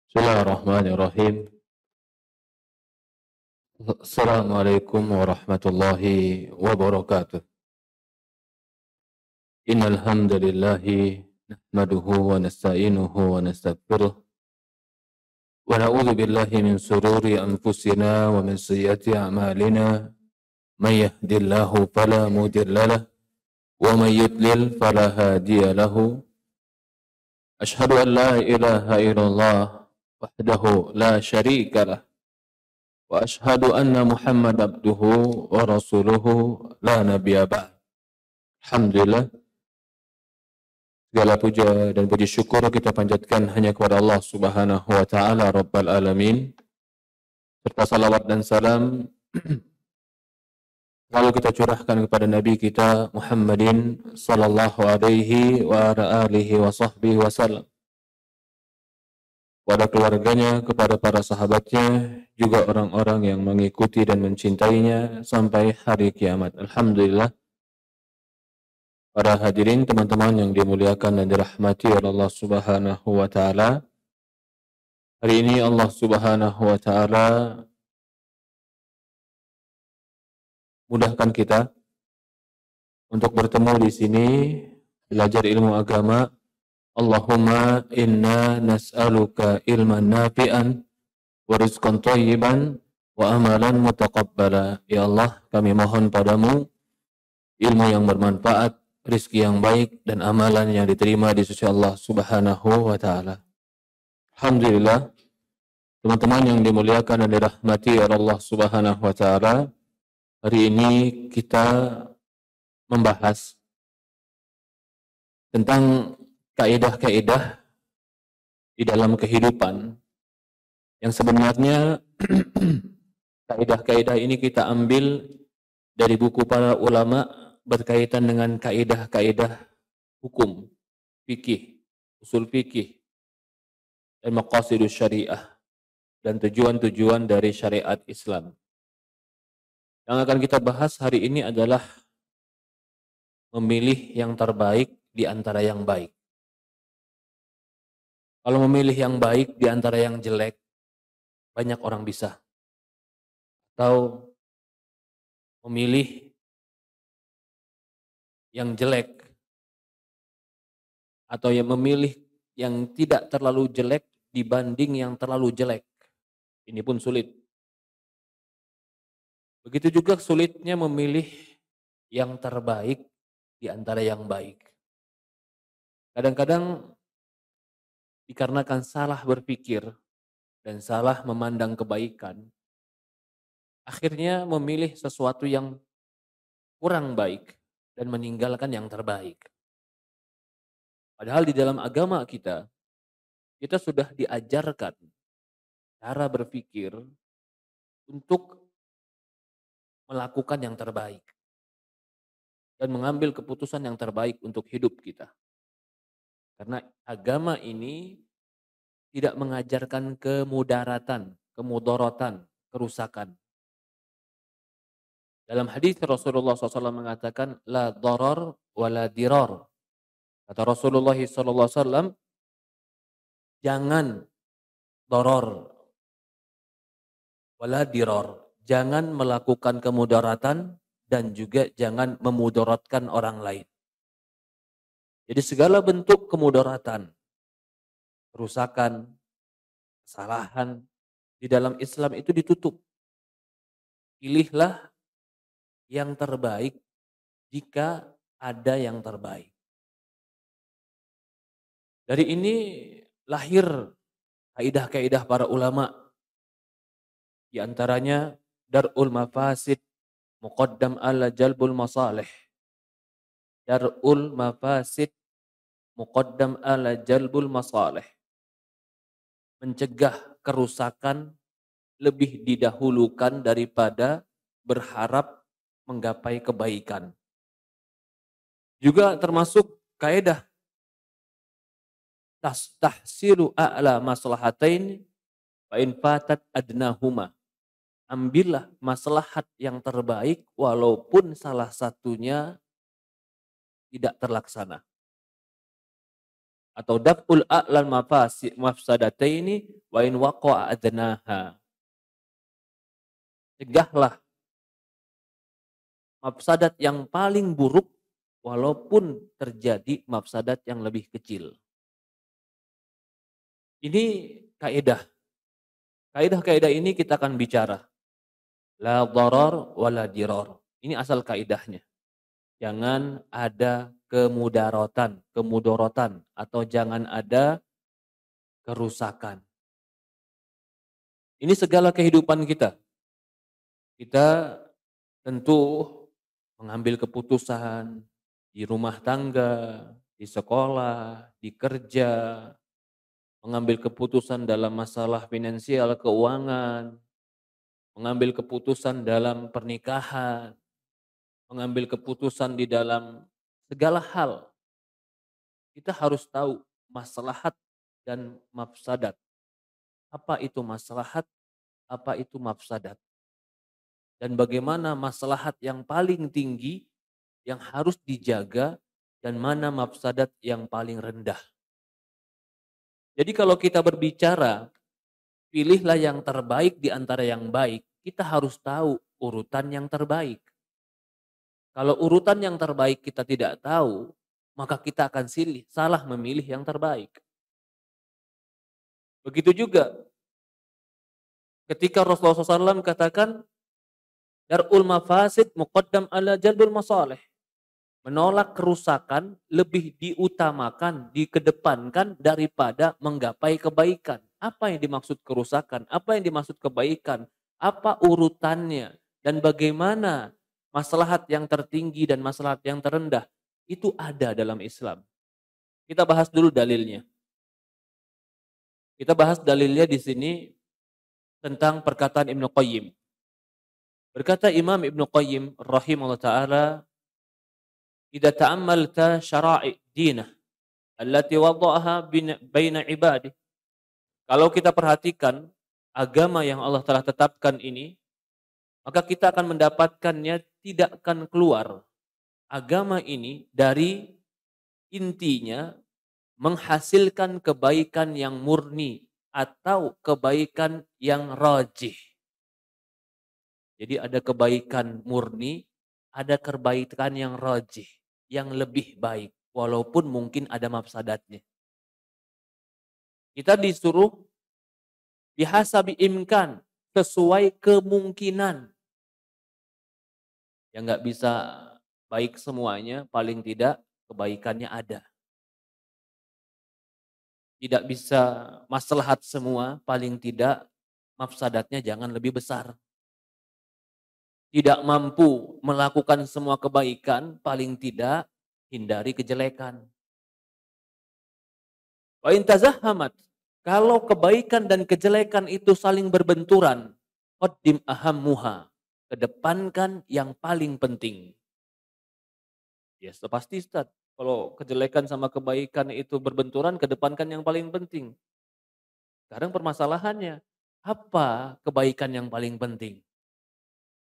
Bismillahirrahmanirrahim. Assalamualaikum warahmatullahi wabarakatuh. Innal hamdalillahi nahmaduhu wa nasta'inuhu wa nastaghfiruh wa na'udzu billahi min sururi anfusina wa min sayyiati a'malina. May yahdihillahu fala mudilla lahu wa may yudlil fala hadiya lahu. Ashhadu an la ilaha illallah wahdahu la syarika lah. Wa ashhadu anna Muhammad abduhu wa rasuluhu la nabiyya ba'd. Alhamdulillah, segala puja dan puji syukur kita panjatkan hanya kepada Allah Subhanahu wa taala Rabbal alamin. Serta salawat dan salam lalu kita curahkan kepada Nabi kita Muhammadin sallallahu alaihi wa ala alihi wa sahbihi wasallam, kepada keluarganya, kepada para sahabatnya, juga orang-orang yang mengikuti dan mencintainya sampai hari kiamat. Alhamdulillah, para hadirin teman-teman yang dimuliakan dan dirahmati oleh Allah Subhanahu wa taala. Hari ini Allah Subhanahu wa taala mudahkan kita untuk bertemu di sini belajar ilmu agama. Allahumma inna nas'aluka ilman nafi'an wa rizqan thayyiban wa amalan mutaqabbala. Ya Allah, kami mohon padamu ilmu yang bermanfaat, rizki yang baik, dan amalan yang diterima di sisi Allah Subhanahu wa taala. Alhamdulillah, teman-teman yang dimuliakan dan dirahmati oleh Allah Subhanahu wa taala, hari ini kita membahas tentang kaidah-kaidah di dalam kehidupan yang sebenarnya kaidah-kaidah ini kita ambil dari buku para ulama berkaitan dengan kaidah-kaidah hukum, fikih, usul fikih, dan maqasidus syariah, dan tujuan-tujuan dari syariat Islam. Yang akan kita bahas hari ini adalah memilih yang terbaik di antara yang baik. Kalau memilih yang baik di antara yang jelek, banyak orang bisa. Atau memilih yang jelek, atau yang memilih yang tidak terlalu jelek dibanding yang terlalu jelek. Ini pun sulit. Begitu juga sulitnya memilih yang terbaik di antara yang baik. Kadang-kadang dikarenakan salah berpikir dan salah memandang kebaikan, akhirnya memilih sesuatu yang kurang baik dan meninggalkan yang terbaik. Padahal di dalam agama kita sudah diajarkan cara berpikir untuk melakukan yang terbaik dan mengambil keputusan yang terbaik untuk hidup kita. Karena agama ini tidak mengajarkan kemudaratan, kemudorotan, kerusakan. Dalam hadis Rasulullah SAW mengatakan, la darar wa la dirar. Kata Rasulullah SAW, jangan doror wa la dirar. Jangan melakukan kemudaratan dan juga jangan memudaratkan orang lain. Jadi segala bentuk kemudaratan, kerusakan, kesalahan di dalam Islam itu ditutup. Pilihlah yang terbaik jika ada yang terbaik. Dari ini lahir kaidah-kaidah para ulama. Di antaranya dar'ul mafasid muqaddam ala jalbul masalih. Dar'ul mafasid muqaddam ala jalbul masalih. Mencegah kerusakan lebih didahulukan daripada berharap menggapai kebaikan. Juga termasuk kaidah tahsilu a'la maslahatain fa in fatat adnahuma. Ambillah maslahat yang terbaik walaupun salah satunya tidak terlaksana. atau daf'ul a'lal mafsadataini wa in waqa'a adnaha. Cegahlah mafsadat yang paling buruk walaupun terjadi mafsadat yang lebih kecil. Ini kaidah. Kaidah-kaidah ini kita akan bicara. La dharar wa la dirar. Ini asal kaidahnya. Jangan ada kemudorotan atau jangan ada kerusakan. Ini segala kehidupan kita. Kita tentu mengambil keputusan di rumah tangga, di sekolah, di kerja, mengambil keputusan dalam masalah finansial, keuangan, mengambil keputusan dalam pernikahan, mengambil keputusan di dalam segala hal. Kita harus tahu maslahat dan mafsadat. Apa itu maslahat, apa itu mafsadat. Dan bagaimana maslahat yang paling tinggi yang harus dijaga dan mana mafsadat yang paling rendah. Jadi kalau kita berbicara, pilihlah yang terbaik di antara yang baik, kita harus tahu urutan yang terbaik. Kalau urutan yang terbaik kita tidak tahu, maka kita akan salah memilih yang terbaik. Begitu juga ketika Rasulullah SAW katakan, dar'ul mafasid muqaddam ala jalbul masalih. Menolak kerusakan lebih diutamakan, dikedepankan daripada menggapai kebaikan. Apa yang dimaksud kerusakan? Apa yang dimaksud kebaikan? Apa urutannya? Dan bagaimana maslahat yang tertinggi dan maslahat yang terendah? Itu ada dalam Islam. Kita bahas dulu dalilnya. Kita bahas dalilnya di sini tentang perkataan Ibnu Qayyim. Berkata Imam Ibnu Qayyim rahimahullah ta'ala, "Idza ta'ammalta syara'i dinah allati wada'aha baina ibadih." Kalau kita perhatikan agama yang Allah telah tetapkan ini, maka kita akan mendapatkannya tidak akan keluar agama ini dari intinya menghasilkan kebaikan yang murni atau kebaikan yang rajih. Jadi ada kebaikan murni, ada kebaikan yang rajih, yang lebih baik, walaupun mungkin ada mafsadatnya. Kita disuruh bihasabi imkan, sesuai kemungkinan. Yang nggak bisa baik semuanya, paling tidak kebaikannya ada. Tidak bisa maslahat semua, paling tidak mafsadatnya jangan lebih besar. Tidak mampu melakukan semua kebaikan, paling tidak hindari kejelekan. Wa in tazahhamat, kalau kebaikan dan kejelekan itu saling berbenturan, qaddim ahammuha, kedepankan yang paling penting. Ya, pasti Ustaz. Kalau kejelekan sama kebaikan itu berbenturan, kedepankan yang paling penting. Sekarang permasalahannya, apa kebaikan yang paling penting?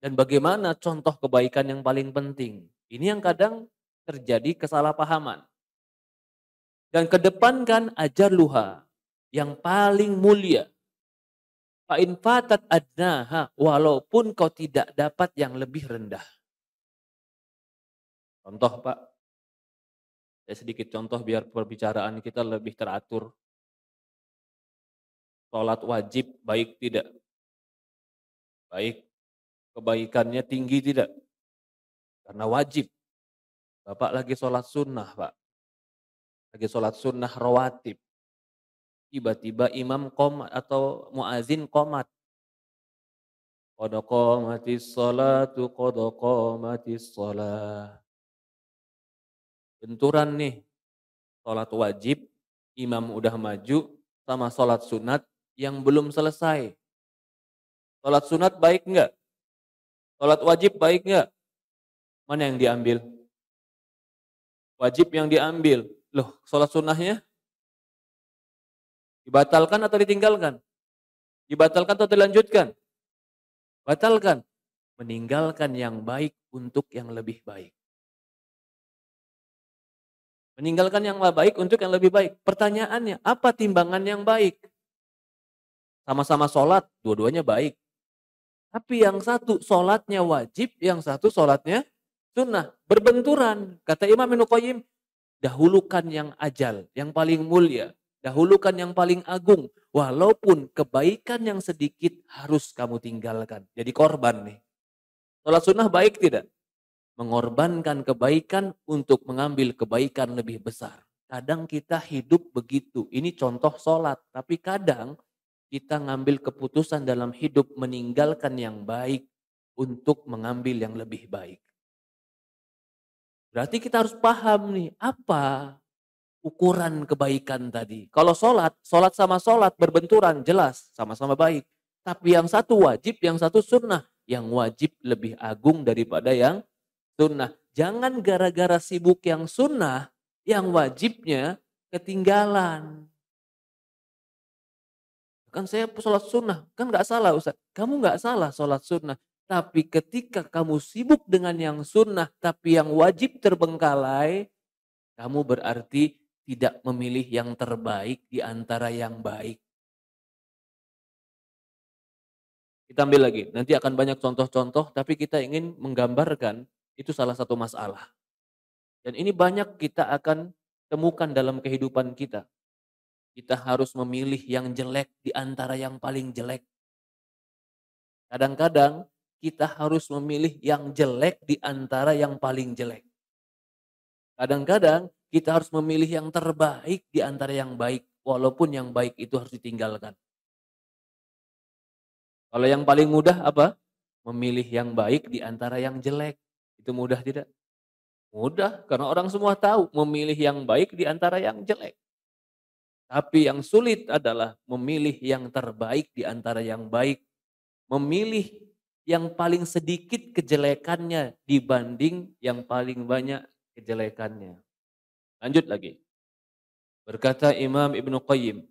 Dan bagaimana contoh kebaikan yang paling penting? Ini yang kadang terjadi kesalahpahaman. Dan kedepankan ajar luha yang paling mulia. Fa'in fatat adnaha, walaupun kau tidak dapat yang lebih rendah. Contoh Pak, saya sedikit contoh biar perbicaraan kita lebih teratur. Sholat wajib baik tidak? Baik. Kebaikannya tinggi tidak? Karena wajib. Bapak lagi sholat sunnah Pak. Lagi sholat sunnah rawatib. Tiba-tiba imam qomat atau muazin qomat. Qad qamatis sholatu, qad qamatis sholah. Benturan nih. Sholat wajib, imam udah maju, sama sholat sunat yang belum selesai. Sholat sunat baik enggak? Sholat wajib baik enggak? Mana yang diambil? Wajib yang diambil. Loh, sholat sunnahnya dibatalkan atau ditinggalkan? Dibatalkan atau dilanjutkan? Batalkan. Meninggalkan yang baik untuk yang lebih baik. Meninggalkan yang baik untuk yang lebih baik. Pertanyaannya, apa timbangan yang baik? Sama-sama sholat, dua-duanya baik. Tapi yang satu sholatnya wajib, yang satu sholatnya sunnah. Berbenturan. Kata Imam Ibnu Qayyim, dahulukan yang ajal, yang paling mulia. Dahulukan yang paling agung. Walaupun kebaikan yang sedikit harus kamu tinggalkan. Jadi korban nih. Sholat sunnah baik tidak? Mengorbankan kebaikan untuk mengambil kebaikan lebih besar. Kadang kita hidup begitu. Ini contoh sholat. Tapi kadang kita ngambil keputusan dalam hidup meninggalkan yang baik untuk mengambil yang lebih baik. Berarti kita harus paham nih, apa ukuran kebaikan tadi. Kalau sholat, sholat sama sholat berbenturan, jelas sama-sama baik. Tapi yang satu wajib, yang satu sunnah. Yang wajib lebih agung daripada yang sunnah. Jangan gara-gara sibuk yang sunnah, yang wajibnya ketinggalan. Kan saya sholat sunnah, kan nggak salah Ustaz. Kamu nggak salah sholat sunnah. Tapi ketika kamu sibuk dengan yang sunnah, tapi yang wajib terbengkalai, kamu berarti tidak memilih yang terbaik di antara yang baik. Kita ambil lagi, nanti akan banyak contoh-contoh, tapi kita ingin menggambarkan itu salah satu masalah. Dan ini banyak kita akan temukan dalam kehidupan kita. Kita harus memilih yang jelek di antara yang paling jelek. Kadang-kadang kita harus memilih yang jelek di antara yang paling jelek. Kadang-kadang kita harus memilih yang terbaik di antara yang baik, walaupun yang baik itu harus ditinggalkan. Kalau yang paling mudah apa? Memilih yang baik di antara yang jelek. Itu mudah tidak? Mudah, karena orang semua tahu memilih yang baik di antara yang jelek. Tapi yang sulit adalah memilih yang terbaik di antara yang baik. Memilih yang paling sedikit kejelekannya dibanding yang paling banyak kejelekannya. Lanjut lagi. Berkata Imam Ibnu Qayyim,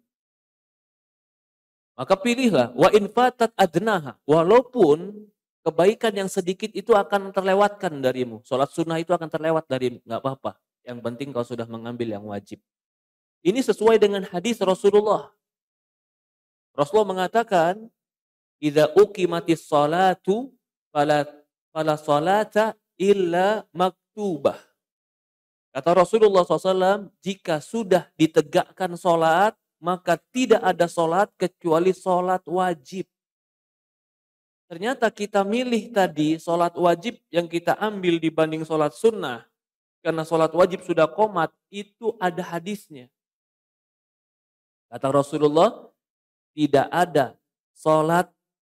maka pilihlah wa in fatat adnaha, walaupun kebaikan yang sedikit itu akan terlewatkan darimu. Salat sunnah itu akan terlewat darimu, enggak apa-apa. Yang penting kau sudah mengambil yang wajib. Ini sesuai dengan hadis Rasulullah. Rasulullah mengatakan, "Idza uqimatis shalatu fala salata illa maktubah." Kata Rasulullah SAW, jika sudah ditegakkan sholat, maka tidak ada sholat kecuali sholat wajib. Ternyata kita milih tadi sholat wajib yang kita ambil dibanding sholat sunnah. Karena sholat wajib sudah qomat, itu ada hadisnya. Kata Rasulullah, tidak ada sholat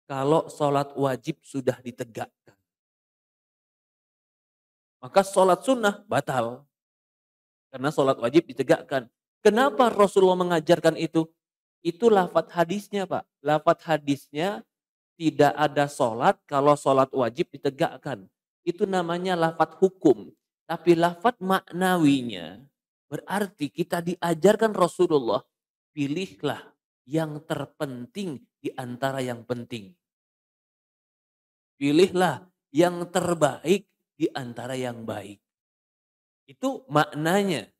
kalau sholat wajib sudah ditegakkan. Maka sholat sunnah batal. Karena sholat wajib ditegakkan. Kenapa Rasulullah mengajarkan itu? Itu lafadz hadisnya Pak. Lafadz hadisnya tidak ada sholat kalau sholat wajib ditegakkan. Itu namanya lafadz hukum. Tapi lafadz maknawinya berarti kita diajarkan Rasulullah. Pilihlah yang terpenting di antara yang penting. Pilihlah yang terbaik di antara yang baik. Itu maknanya.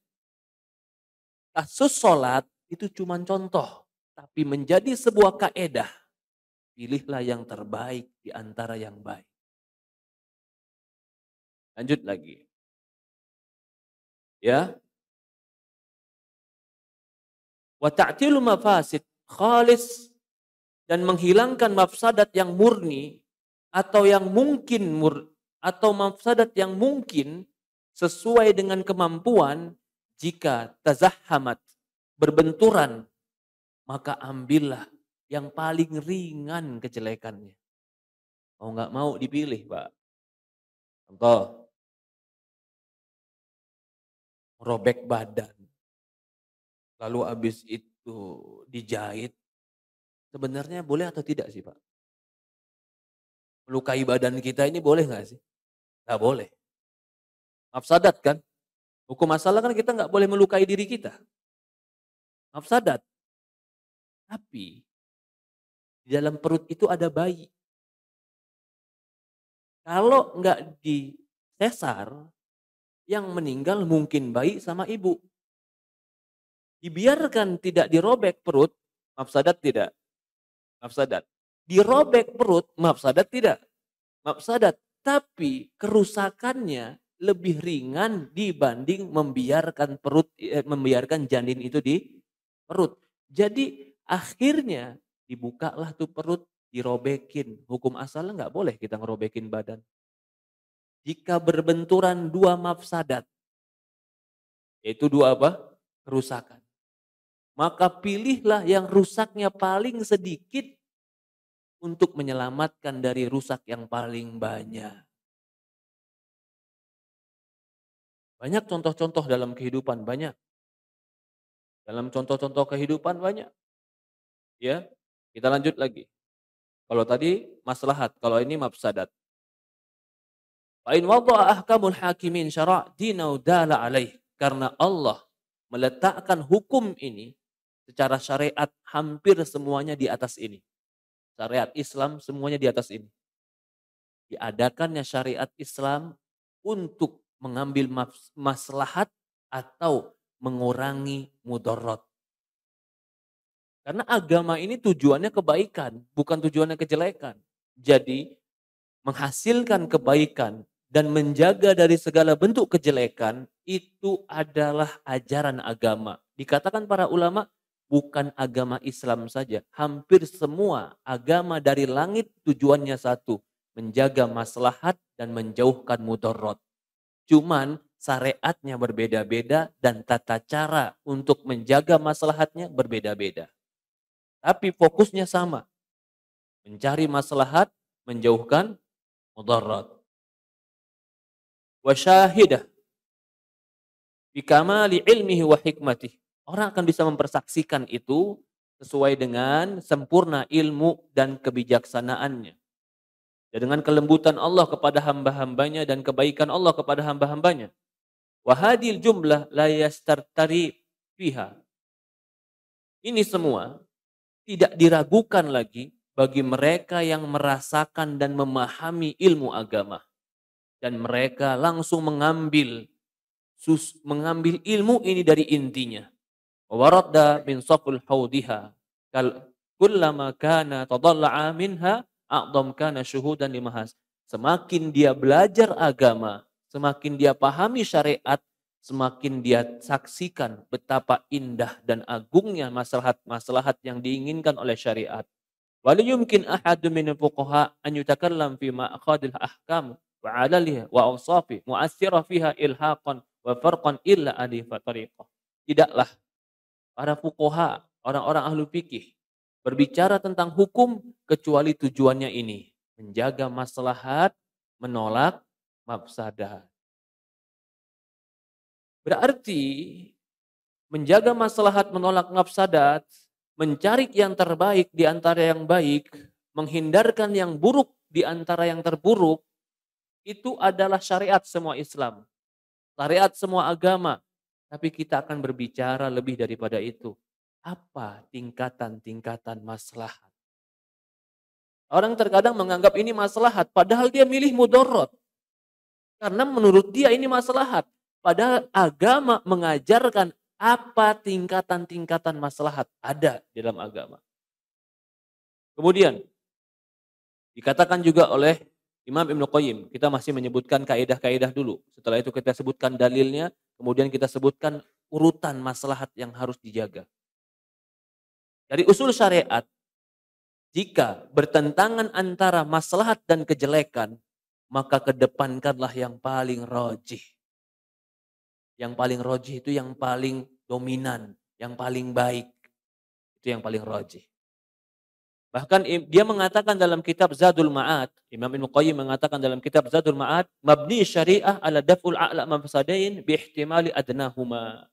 Kasus sholat itu cuma contoh. Tapi menjadi sebuah kaedah. Pilihlah yang terbaik di antara yang baik. Lanjut lagi. Ya. Wa ta'tilu mafasid khalis. Dan menghilangkan mafsadat yang murni. Atau yang mungkin atau mafsadat yang mungkin sesuai dengan kemampuan. Jika tazahamat, berbenturan, maka ambillah yang paling ringan kejelekannya. Mau nggak mau dipilih Pak. Contoh, robek badan, lalu habis itu dijahit, sebenarnya boleh atau tidak sih Pak? Melukai badan kita ini boleh nggak sih? Nggak boleh. Mafsadat kan? Hukum asalnya kan kita nggak boleh melukai diri kita. Mafsadat. Tapi di dalam perut itu ada bayi. Kalau nggak disesar, yang meninggal mungkin bayi sama ibu. Dibiarkan tidak dirobek perut, mafsadat tidak? Mafsadat. Dirobek perut, mafsadat tidak? Mafsadat. Tapi kerusakannya lebih ringan dibanding membiarkan janin itu di perut. Jadi akhirnya dibukalah tuh perut, dirobekin. Hukum asalnya nggak boleh kita ngerobekin badan. Jika berbenturan dua mafsadat, yaitu dua apa? Kerusakan. Maka pilihlah yang rusaknya paling sedikit untuk menyelamatkan dari rusak yang paling banyak. Banyak contoh-contoh dalam kehidupan, banyak. Dalam contoh-contoh kehidupan banyak. Ya, kita lanjut lagi. Kalau tadi maslahat, kalau ini mafsadat. Fa in wada'a ahkamul hakimin syara' dinau dala alaih. Karena Allah meletakkan hukum ini secara syariat hampir semuanya di atas ini. Syariat Islam semuanya di atas ini. Diadakannya syariat Islam untuk mengambil maslahat atau mengurangi mudarat. Karena agama ini tujuannya kebaikan, bukan tujuannya kejelekan. Jadi menghasilkan kebaikan dan menjaga dari segala bentuk kejelekan itu adalah ajaran agama. Dikatakan para ulama bukan agama Islam saja, hampir semua agama dari langit tujuannya satu, menjaga maslahat dan menjauhkan mudarat. Cuman syariatnya berbeda-beda dan tata cara untuk menjaga maslahatnya berbeda-beda. Tapi fokusnya sama, mencari maslahat, menjauhkan mudarat. Wa syahidah bikamali ilmihi wa hikmatih. Orang akan bisa mempersaksikan itu sesuai dengan sempurna ilmu dan kebijaksanaannya. Dan dengan kelembutan Allah kepada hamba-hambanya dan kebaikan Allah kepada hamba-hambanya. Wa hadil jumlah la yastartari fiha. Ini semua tidak diragukan lagi bagi mereka yang merasakan dan memahami ilmu agama. Dan mereka langsung mengambil ilmu ini dari intinya. Waradda min saful haudiha kullama kana tadalla'a minha a'dham kana syuhudan limahas. Semakin dia belajar agama, semakin dia pahami syariat, semakin dia saksikan betapa indah dan agungnya maslahat-maslahat yang diinginkan oleh syariat. Wala yumkin ahadun min fuqaha an yutakallam fi ma aqadil ahkam wa 'alaliha wa awsafi mu'assira fiha ilhaqan wa farqan illa alifa tariqah. Tidaklah para fuqaha, orang-orang ahli fikih berbicara tentang hukum kecuali tujuannya ini, menjaga maslahat, menolak mafsadat. Berarti menjaga maslahat, menolak mafsadat, mencari yang terbaik di antara yang baik, menghindarkan yang buruk di antara yang terburuk, itu adalah syariat semua Islam. Syariat semua agama. Tapi kita akan berbicara lebih daripada itu. Apa tingkatan-tingkatan maslahat? Orang terkadang menganggap ini maslahat, padahal dia milih mudarat. Karena menurut dia ini maslahat. Padahal agama mengajarkan apa tingkatan-tingkatan maslahat ada di dalam agama. Kemudian dikatakan juga oleh Imam Ibnu Qayyim, kita masih menyebutkan kaidah-kaidah dulu. Setelah itu kita sebutkan dalilnya, kemudian kita sebutkan urutan maslahat yang harus dijaga. Dari usul syariat, jika bertentangan antara maslahat dan kejelekan, maka kedepankanlah yang paling rajih. Yang paling rajih itu yang paling dominan, yang paling baik. Itu yang paling rajih. Bahkan dia mengatakan dalam kitab Zadul Ma'ad, Imam Ibnu Qayyim mengatakan dalam kitab Zadul Ma'ad, mabni syariah ala daf'ul a'la mafsadain bi ihtimali adnahuma.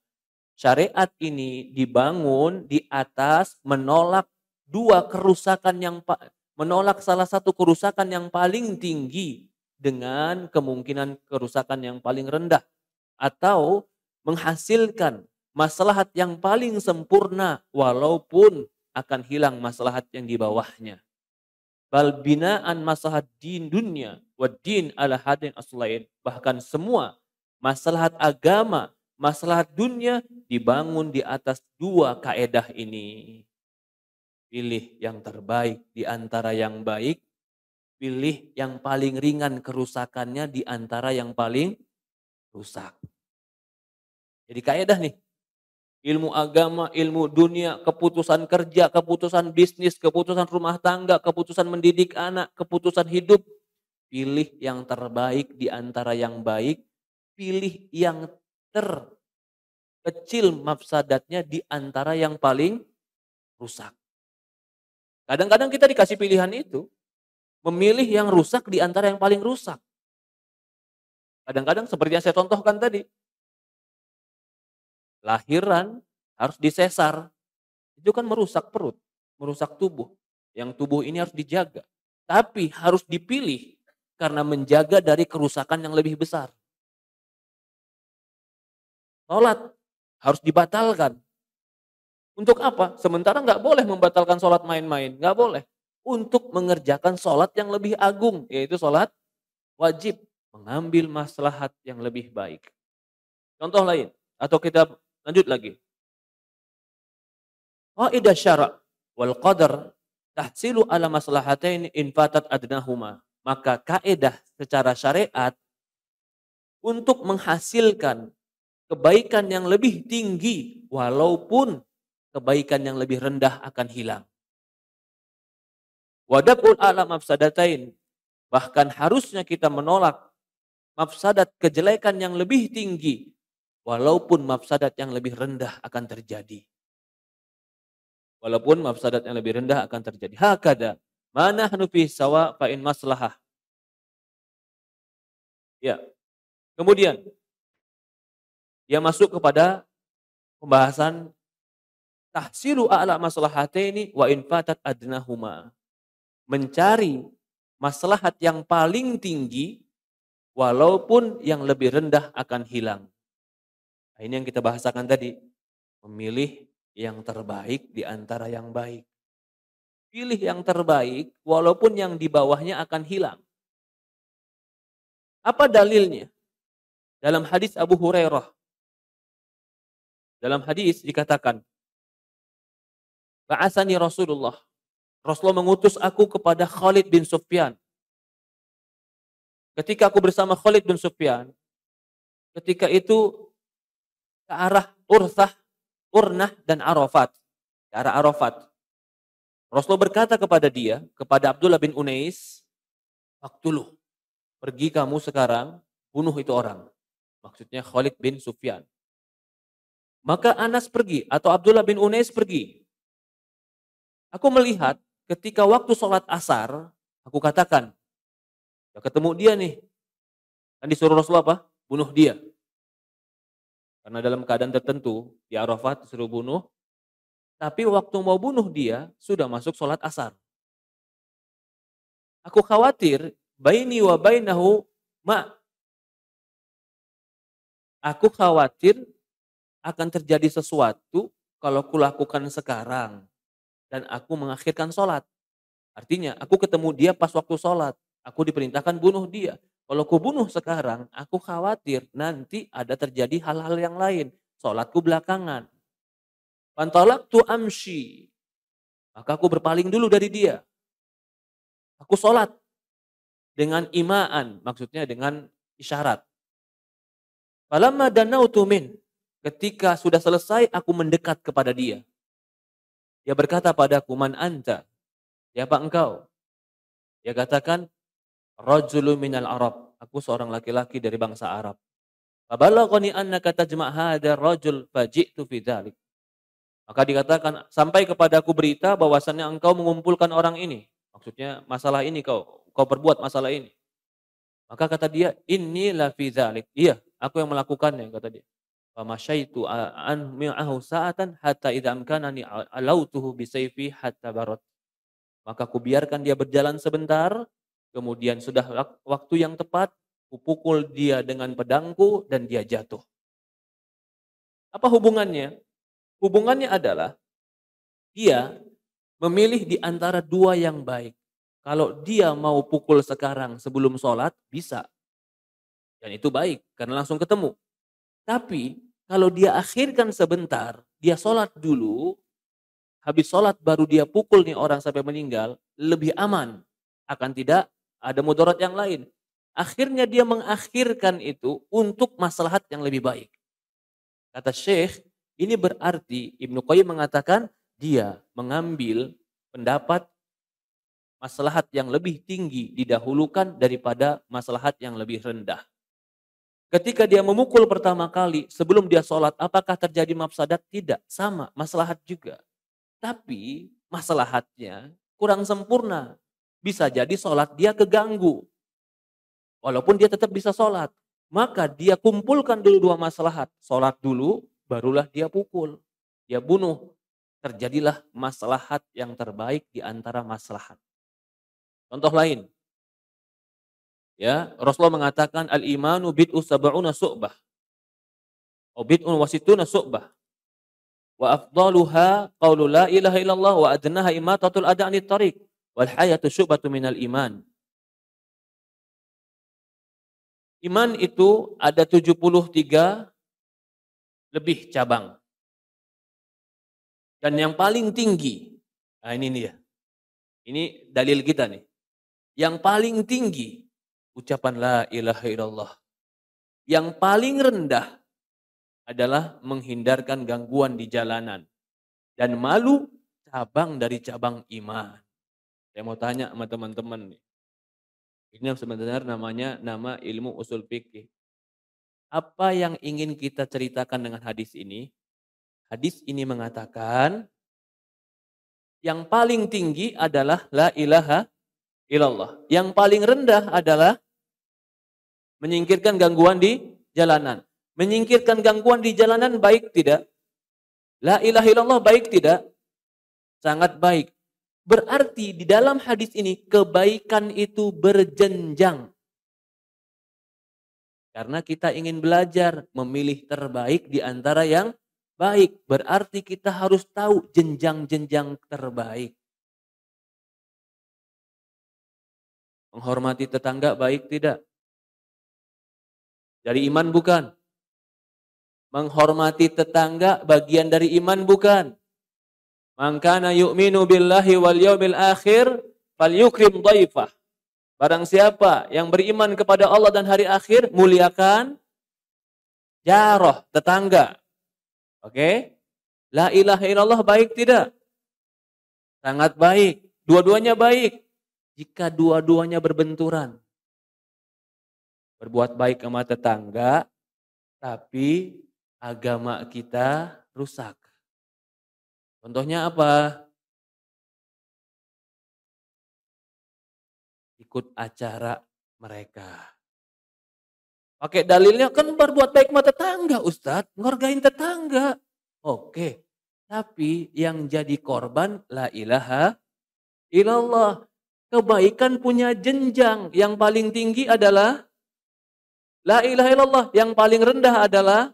Syariat ini dibangun di atas menolak menolak salah satu kerusakan yang paling tinggi dengan kemungkinan kerusakan yang paling rendah, atau menghasilkan maslahat yang paling sempurna walaupun akan hilang maslahat yang di bawahnya. Bal binaan maslahat din dunia wa din ala hadin aslain. Bahkan semua maslahat agama, maslahat dunia dibangun di atas dua kaedah ini. Pilih yang terbaik di antara yang baik, pilih yang paling ringan kerusakannya di antara yang paling rusak. Jadi kaedah nih, ilmu agama, ilmu dunia, keputusan kerja, keputusan bisnis, keputusan rumah tangga, keputusan mendidik anak, keputusan hidup. Pilih yang terbaik di antara yang baik, pilih yang terkecil mafsadatnya di antara yang paling rusak. Kadang-kadang kita dikasih pilihan itu, memilih yang rusak di antara yang paling rusak. Kadang-kadang seperti yang saya contohkan tadi, lahiran harus disesar. Itu kan merusak perut, merusak tubuh. Yang tubuh ini harus dijaga. Tapi harus dipilih karena menjaga dari kerusakan yang lebih besar. Sholat harus dibatalkan. Untuk apa? Sementara nggak boleh membatalkan sholat main-main. Nggak boleh. Untuk mengerjakan sholat yang lebih agung. Yaitu sholat wajib. Mengambil maslahat yang lebih baik. Contoh lain. Atau kita lanjut lagi. Qaidah syara' wal qadar tahsilu ala maslahatain in fatat adnahuma. Maka kaedah secara syariat untuk menghasilkan kebaikan yang lebih tinggi walaupun kebaikan yang lebih rendah akan hilang. Wadabul ala mafsadatain. Bahkan harusnya kita menolak mafsadat kejelekan yang lebih tinggi walaupun mafsadat yang lebih rendah akan terjadi. Walaupun mafsadat yang lebih rendah akan terjadi. Hakada. Mana hanufi sawa fa'in maslahah. Ya. Kemudian dia masuk kepada pembahasan tahsilu a'la maslahataini wa in fatat adnahuma. Mencari maslahat yang paling tinggi walaupun yang lebih rendah akan hilang. Nah, ini yang kita bahasakan tadi. Memilih yang terbaik di antara yang baik. Pilih yang terbaik walaupun yang di bawahnya akan hilang. Apa dalilnya? Dalam hadis Abu Hurairah. Dalam hadis dikatakan, ba'atsani Rasulullah. Rasulullah mengutus aku kepada Khalid bin Sufyan. Ketika aku bersama Khalid bin Sufyan, ketika itu ke arah Urnah dan Arafat. Ke arah Arafat. Rasulullah berkata kepada dia, kepada Abdullah bin Unais, "Faqtuluh. Pergi kamu sekarang, bunuh itu orang." Maksudnya Khalid bin Sufyan. Maka Anas pergi atau Abdullah bin Unais pergi. Aku melihat ketika waktu sholat asar, aku katakan, ya ketemu dia nih. Kan disuruh Rasulullah apa? Bunuh dia. Karena dalam keadaan tertentu, di Arafat disuruh bunuh. Tapi waktu mau bunuh dia, sudah masuk sholat asar. Aku khawatir, baini wa bainahu aku khawatir akan terjadi sesuatu kalau kulakukan sekarang. Dan aku mengakhirkan sholat. Artinya, aku ketemu dia pas waktu sholat. Aku diperintahkan bunuh dia. Kalau aku bunuh sekarang, aku khawatir nanti ada terjadi hal-hal yang lain. Sholatku belakangan. Pantalaktu amshi. Maka aku berpaling dulu dari dia. Aku sholat. Dengan imaan. Maksudnya dengan isyarat. Falamma danautu min. Ketika sudah selesai, aku mendekat kepada dia. Dia berkata padaku, man anta? Siapa engkau? Dia katakan, rajulun minal Arab. Aku seorang laki-laki dari bangsa Arab. Fabalaghani annaka tajma' hadzal rajul faji'tu fi dzalik. Maka dikatakan, sampai kepadaku berita bahwasannya engkau mengumpulkan orang ini. Maksudnya masalah ini kau perbuat masalah ini. Maka kata dia, inni la fi dzalik. Iya, aku yang melakukannya, kata dia. Famasyaitu an mi'ahu sa'atan hatta idza amkanani alautuhu bisayfi hatta barat. Maka aku biarkan dia berjalan sebentar, kemudian sudah waktu yang tepat, kupukul dia dengan pedangku dan dia jatuh. Apa hubungannya? Hubungannya adalah dia memilih di antara dua yang baik. Kalau dia mau pukul sekarang sebelum sholat, bisa. Dan itu baik karena langsung ketemu. Tapi kalau dia akhirkan sebentar, dia sholat dulu, habis sholat baru dia pukul nih orang sampai meninggal, lebih aman. Akan tidak ada mudarat yang lain. Akhirnya dia mengakhirkan itu untuk maslahat yang lebih baik. Kata Syekh, ini berarti Ibnu Qayyim mengatakan dia mengambil pendapat maslahat yang lebih tinggi didahulukan daripada maslahat yang lebih rendah. Ketika dia memukul pertama kali sebelum dia sholat, apakah terjadi mafsadat? Tidak, sama, maslahat juga. Tapi maslahatnya kurang sempurna. Bisa jadi sholat dia keganggu. Walaupun dia tetap bisa sholat. Maka dia kumpulkan dulu dua maslahat. Sholat dulu, barulah dia pukul. Dia bunuh. Terjadilah maslahat yang terbaik di antara maslahat. Contoh lain. Ya, Rasulullah mengatakan al-imanu bid'u sab'una su'bah. Atau bid'un wasituna su'bah. Wa afdaluha qaulu la ilaha illallah wa adnaha imatatul ada'anit tariq. Wal hayatu syu'batu minal iman. Iman itu ada 73 lebih cabang. Dan yang paling tinggi, nah ini dia. Ini dalil kita nih. Yang paling tinggi, ucapan la ilaha illallah. Yang paling rendah adalah menghindarkan gangguan di jalanan. Dan malu cabang dari cabang iman. Saya mau tanya sama teman-teman nih. Ini sebenarnya namanya nama ilmu usul fikih. Apa yang ingin kita ceritakan dengan hadis ini? Hadis ini mengatakan yang paling tinggi adalah la ilaha illallah. Yang paling rendah adalah menyingkirkan gangguan di jalanan. Menyingkirkan gangguan di jalanan baik tidak? La ilaha illallah baik tidak? Sangat baik. Berarti di dalam hadis ini kebaikan itu berjenjang. Karena kita ingin belajar memilih terbaik di antara yang baik. Berarti kita harus tahu jenjang-jenjang terbaik. Menghormati tetangga baik tidak? Dari iman bukan? Menghormati tetangga bagian dari iman bukan? Man kana yu'minu billahi wal yawmil akhir falyukrim dhaifah. Barang siapa yang beriman kepada Allah dan hari akhir, muliakan jaroh, tetangga. Oke? La ilaha illallah baik tidak? Sangat baik. Dua-duanya baik. Jika dua-duanya berbenturan. Berbuat baik sama tetangga, tapi agama kita rusak. Contohnya apa? Ikut acara mereka. Pakai dalilnya kan berbuat baik sama tetangga, Ustadz. Ngorgain tetangga. Oke. Tapi yang jadi korban la ilaha illallah. Kebaikan punya jenjang. Yang paling tinggi adalah la ilaha illallah. Yang paling rendah adalah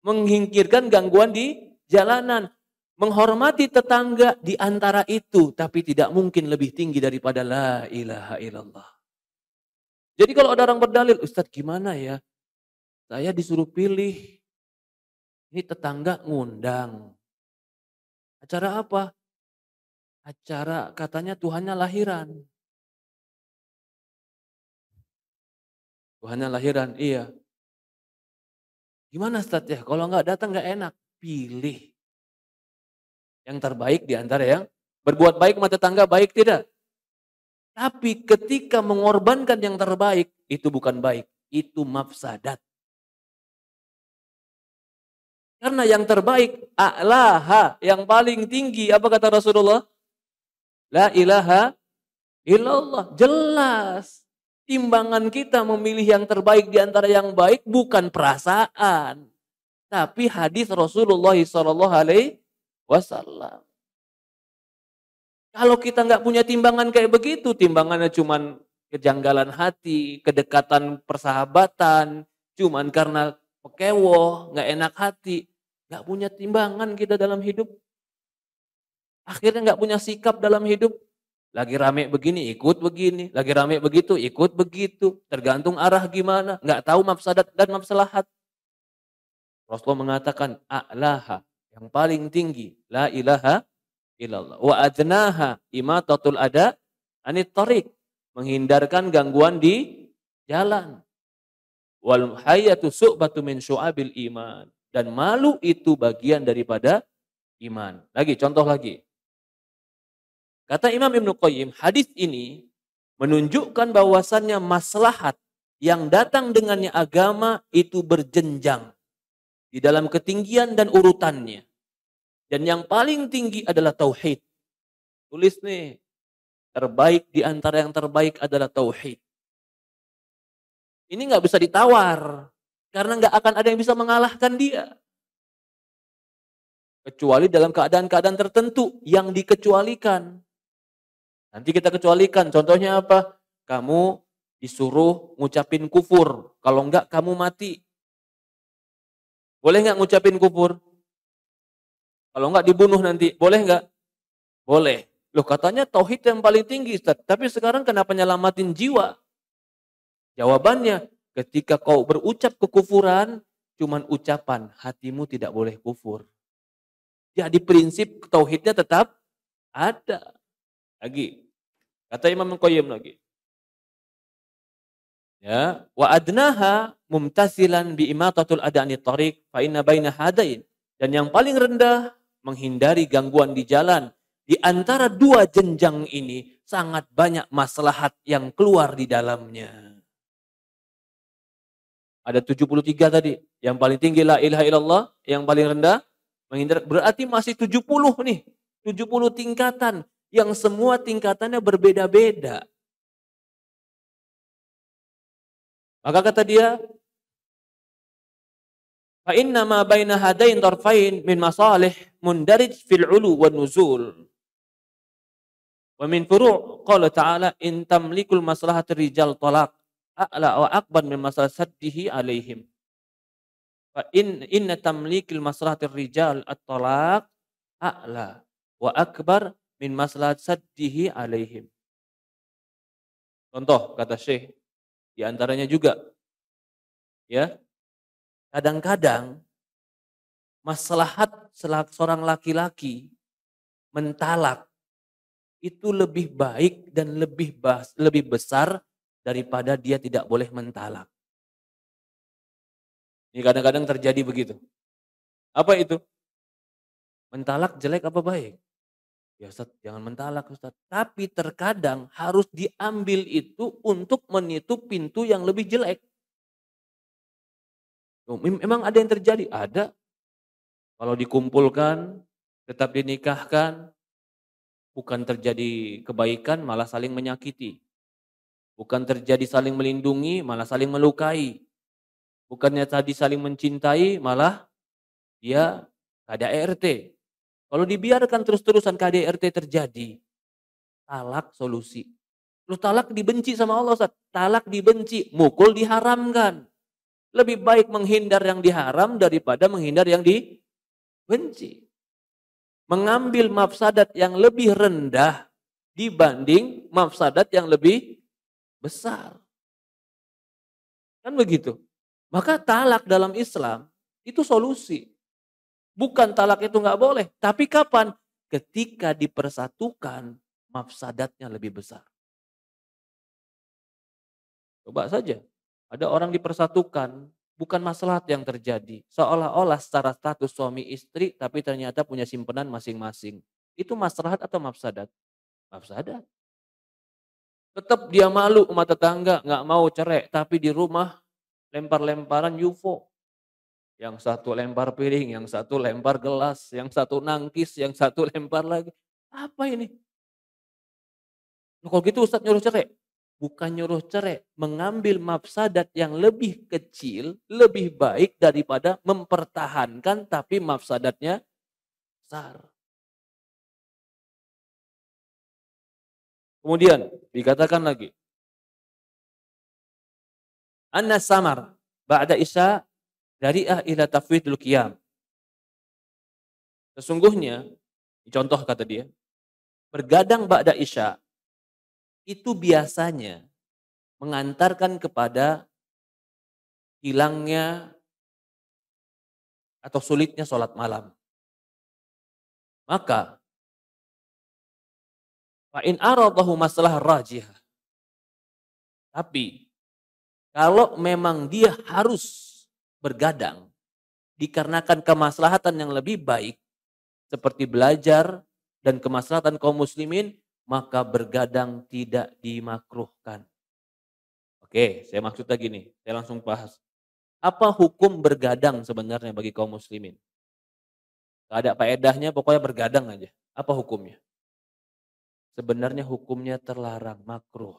menghingkirkan gangguan di jalanan. Menghormati tetangga di antara itu, tapi tidak mungkin lebih tinggi daripada la ilaha illallah. Jadi kalau ada orang berdalil, Ustadz gimana ya? Saya disuruh pilih. Ini tetangga ngundang. Acara apa? Acara katanya Tuhannya lahiran. Tuhannya lahiran, iya. Gimana Ustadz ya? Kalau nggak datang nggak enak. Pilih. Yang terbaik di antara yang berbuat baik sama tetangga baik tidak? Tapi ketika mengorbankan yang terbaik, itu bukan baik. Itu mafsadat. Karena yang terbaik, a'laha, yang paling tinggi. Apa kata Rasulullah? La ilaha illallah. Jelas. Timbangan kita memilih yang terbaik di antara yang baik bukan perasaan. Tapi hadis Rasulullah SAW. Kalau kita nggak punya timbangan kayak begitu, timbangannya cuman kejanggalan hati, kedekatan persahabatan, cuman karena pekewoh, nggak enak hati, nggak punya timbangan kita dalam hidup. Akhirnya nggak punya sikap dalam hidup. Lagi rame begini, ikut begini. Lagi rame begitu, ikut begitu. Tergantung arah gimana. Nggak tahu mafsadat dan mafsalahat. Rasulullah mengatakan, a'laha, yang paling tinggi, la ilaha illallah. Wa adnaha, imatatul ada, anit tariq, menghindarkan gangguan di jalan. Wal hayatu su'batu min syu'abil iman. Dan malu itu bagian daripada iman. Lagi, contoh lagi. Kata Imam Ibnu Qayyim, hadis ini menunjukkan bahwasannya maslahat yang datang dengannya agama itu berjenjang di dalam ketinggian dan urutannya. Dan yang paling tinggi adalah tauhid. Tulis nih, terbaik di antara yang terbaik adalah tauhid. Ini nggak bisa ditawar, karena nggak akan ada yang bisa mengalahkan dia. Kecuali dalam keadaan-keadaan tertentu yang dikecualikan. Nanti kita kecualikan, contohnya apa? Kamu disuruh ngucapin kufur, kalau enggak kamu mati. Boleh enggak ngucapin kufur? Kalau enggak dibunuh nanti, boleh enggak? Boleh. Loh katanya tauhid yang paling tinggi, Ustaz. Tapi sekarang kenapa nyelamatin jiwa? Jawabannya, ketika kau berucap kekufuran, cuman ucapan, hatimu tidak boleh kufur. Jadi prinsip tauhidnya tetap ada. Lagi, kata Imam Qayyim lagi. Ya, wa adnaha mumtasilan bi imatatul adani tariq fa inna baina hadain. Dan yang paling rendah menghindari gangguan di jalan. Di antara dua jenjang ini sangat banyak maslahat yang keluar di dalamnya. Ada 73 tadi. Yang paling tinggi la ilaha illallah, yang paling rendah menghindar. Berarti masih 70 nih. 70 tingkatan yang semua tingkatannya berbeda-beda. Maka kata dia, fa inna ma baina hadain tarfain min masalih mundarij fil ulu wan nuzul. Wa min furu' qala ta'ala in tamlikul maslahat rijal talaq a'la wa akbar min masalah saddihi alaihim. Fa inna tamlikil maslahat rijal at-talaq a'la wa akbar min maslahat saddihi alaihim. Contoh kata Syekh, di antaranya juga ya, kadang-kadang maslahat seorang laki-laki mentalak itu lebih baik dan lebih besar daripada dia tidak boleh mentalak. Ini kadang-kadang terjadi begitu. Apa itu? Mentalak jelek apa baik? Ya Ustaz, jangan mentalak Ustaz. Tapi terkadang harus diambil itu untuk menutup pintu yang lebih jelek. Memang ada yang terjadi? Ada. Kalau dikumpulkan, tetap dinikahkan, bukan terjadi kebaikan, malah saling menyakiti. Bukan terjadi saling melindungi, malah saling melukai. Bukannya tadi saling mencintai, malah dia KDRT. Kalau dibiarkan terus-terusan KDRT terjadi, talak solusi. Lu talak dibenci sama Allah, Ustaz. Talak dibenci, mukul diharamkan. Lebih baik menghindar yang diharam daripada menghindar yang dibenci. Mengambil mafsadat yang lebih rendah dibanding mafsadat yang lebih besar. Kan begitu. Maka talak dalam Islam itu solusi. Bukan talak itu nggak boleh. Tapi kapan? Ketika dipersatukan, mafsadatnya lebih besar. Coba saja. Ada orang dipersatukan, bukan maslahat yang terjadi. Seolah-olah secara status suami istri, tapi ternyata punya simpanan masing-masing. Itu maslahat atau mafsadat? Mafsadat. Tetap dia malu sama tetangga, nggak mau cerai. Tapi di rumah lempar-lemparan UFO. Yang satu lempar piring, yang satu lempar gelas, yang satu nangkis, yang satu lempar lagi. Apa ini? Kalau gitu Ustaz nyuruh cerai. Bukan nyuruh cerai, mengambil mafsadat yang lebih kecil, lebih baik daripada mempertahankan tapi mafsadatnya besar. Kemudian dikatakan lagi, Anna samar ba'da isya dari'ah ila tafwidul qiyam. Sesungguhnya, contoh kata dia, bergadang ba'da isya itu biasanya mengantarkan kepada hilangnya atau sulitnya sholat malam. Maka fa in aradahu masalah rajih. Tapi kalau memang dia harus bergadang dikarenakan kemaslahatan yang lebih baik seperti belajar dan kemaslahatan kaum muslimin, maka bergadang tidak dimakruhkan. Oke, saya maksudnya gini, saya langsung bahas. Apa hukum bergadang sebenarnya bagi kaum muslimin? Gak ada faedahnya, pokoknya bergadang aja. Apa hukumnya? Sebenarnya hukumnya terlarang, makruh.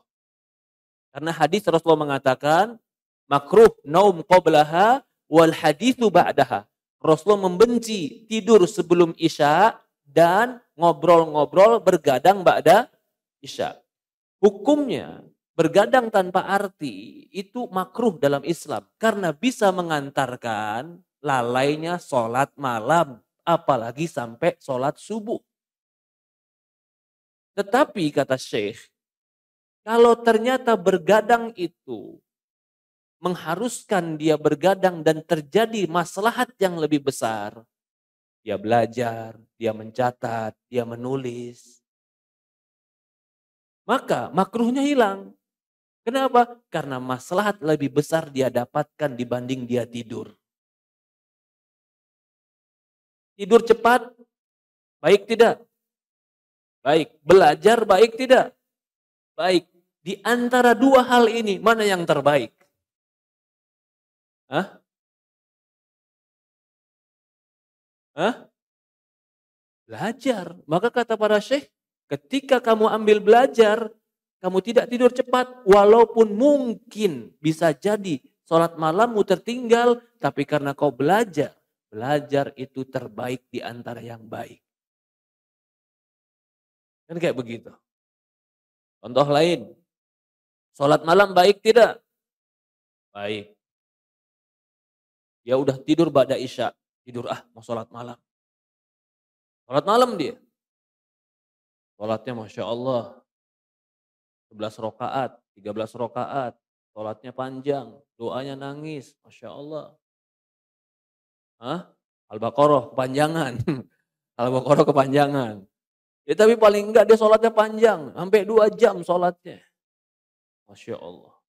Karena hadis Rasulullah mengatakan, makruh naum qablaha wal hadithu ba'daha. Rasulullah membenci tidur sebelum Isya dan ngobrol-ngobrol bergadang ba'da Isya. Hukumnya bergadang tanpa arti itu makruh dalam Islam. Karena bisa mengantarkan lalainya sholat malam. Apalagi sampai sholat subuh. Tetapi kata Syekh, kalau ternyata bergadang itu mengharuskan dia bergadang dan terjadi maslahat yang lebih besar. Dia belajar, dia mencatat, dia menulis. Maka makruhnya hilang. Kenapa? Karena maslahat lebih besar dia dapatkan dibanding dia tidur. Tidur cepat, baik tidak? Baik. Belajar baik tidak? Baik. Di antara dua hal ini, mana yang terbaik? Hah? Hah? Belajar. Maka kata para syekh, ketika kamu ambil belajar, kamu tidak tidur cepat, walaupun mungkin bisa jadi sholat malammu tertinggal, tapi karena kau belajar, belajar itu terbaik di antara yang baik. Kan kayak begitu. Contoh lain, sholat malam baik tidak? Baik. Dia udah tidur ba'da isya, tidur mau sholat malam. Sholat malam dia. Sholatnya Masya Allah, 11 rakaat, 13 rakaat, sholatnya panjang, doanya nangis, Masya Allah. Al-Baqarah kepanjangan, Al-Baqarah kepanjangan. Ya, tapi paling enggak dia sholatnya panjang, sampai 2 jam sholatnya. Masya Allah.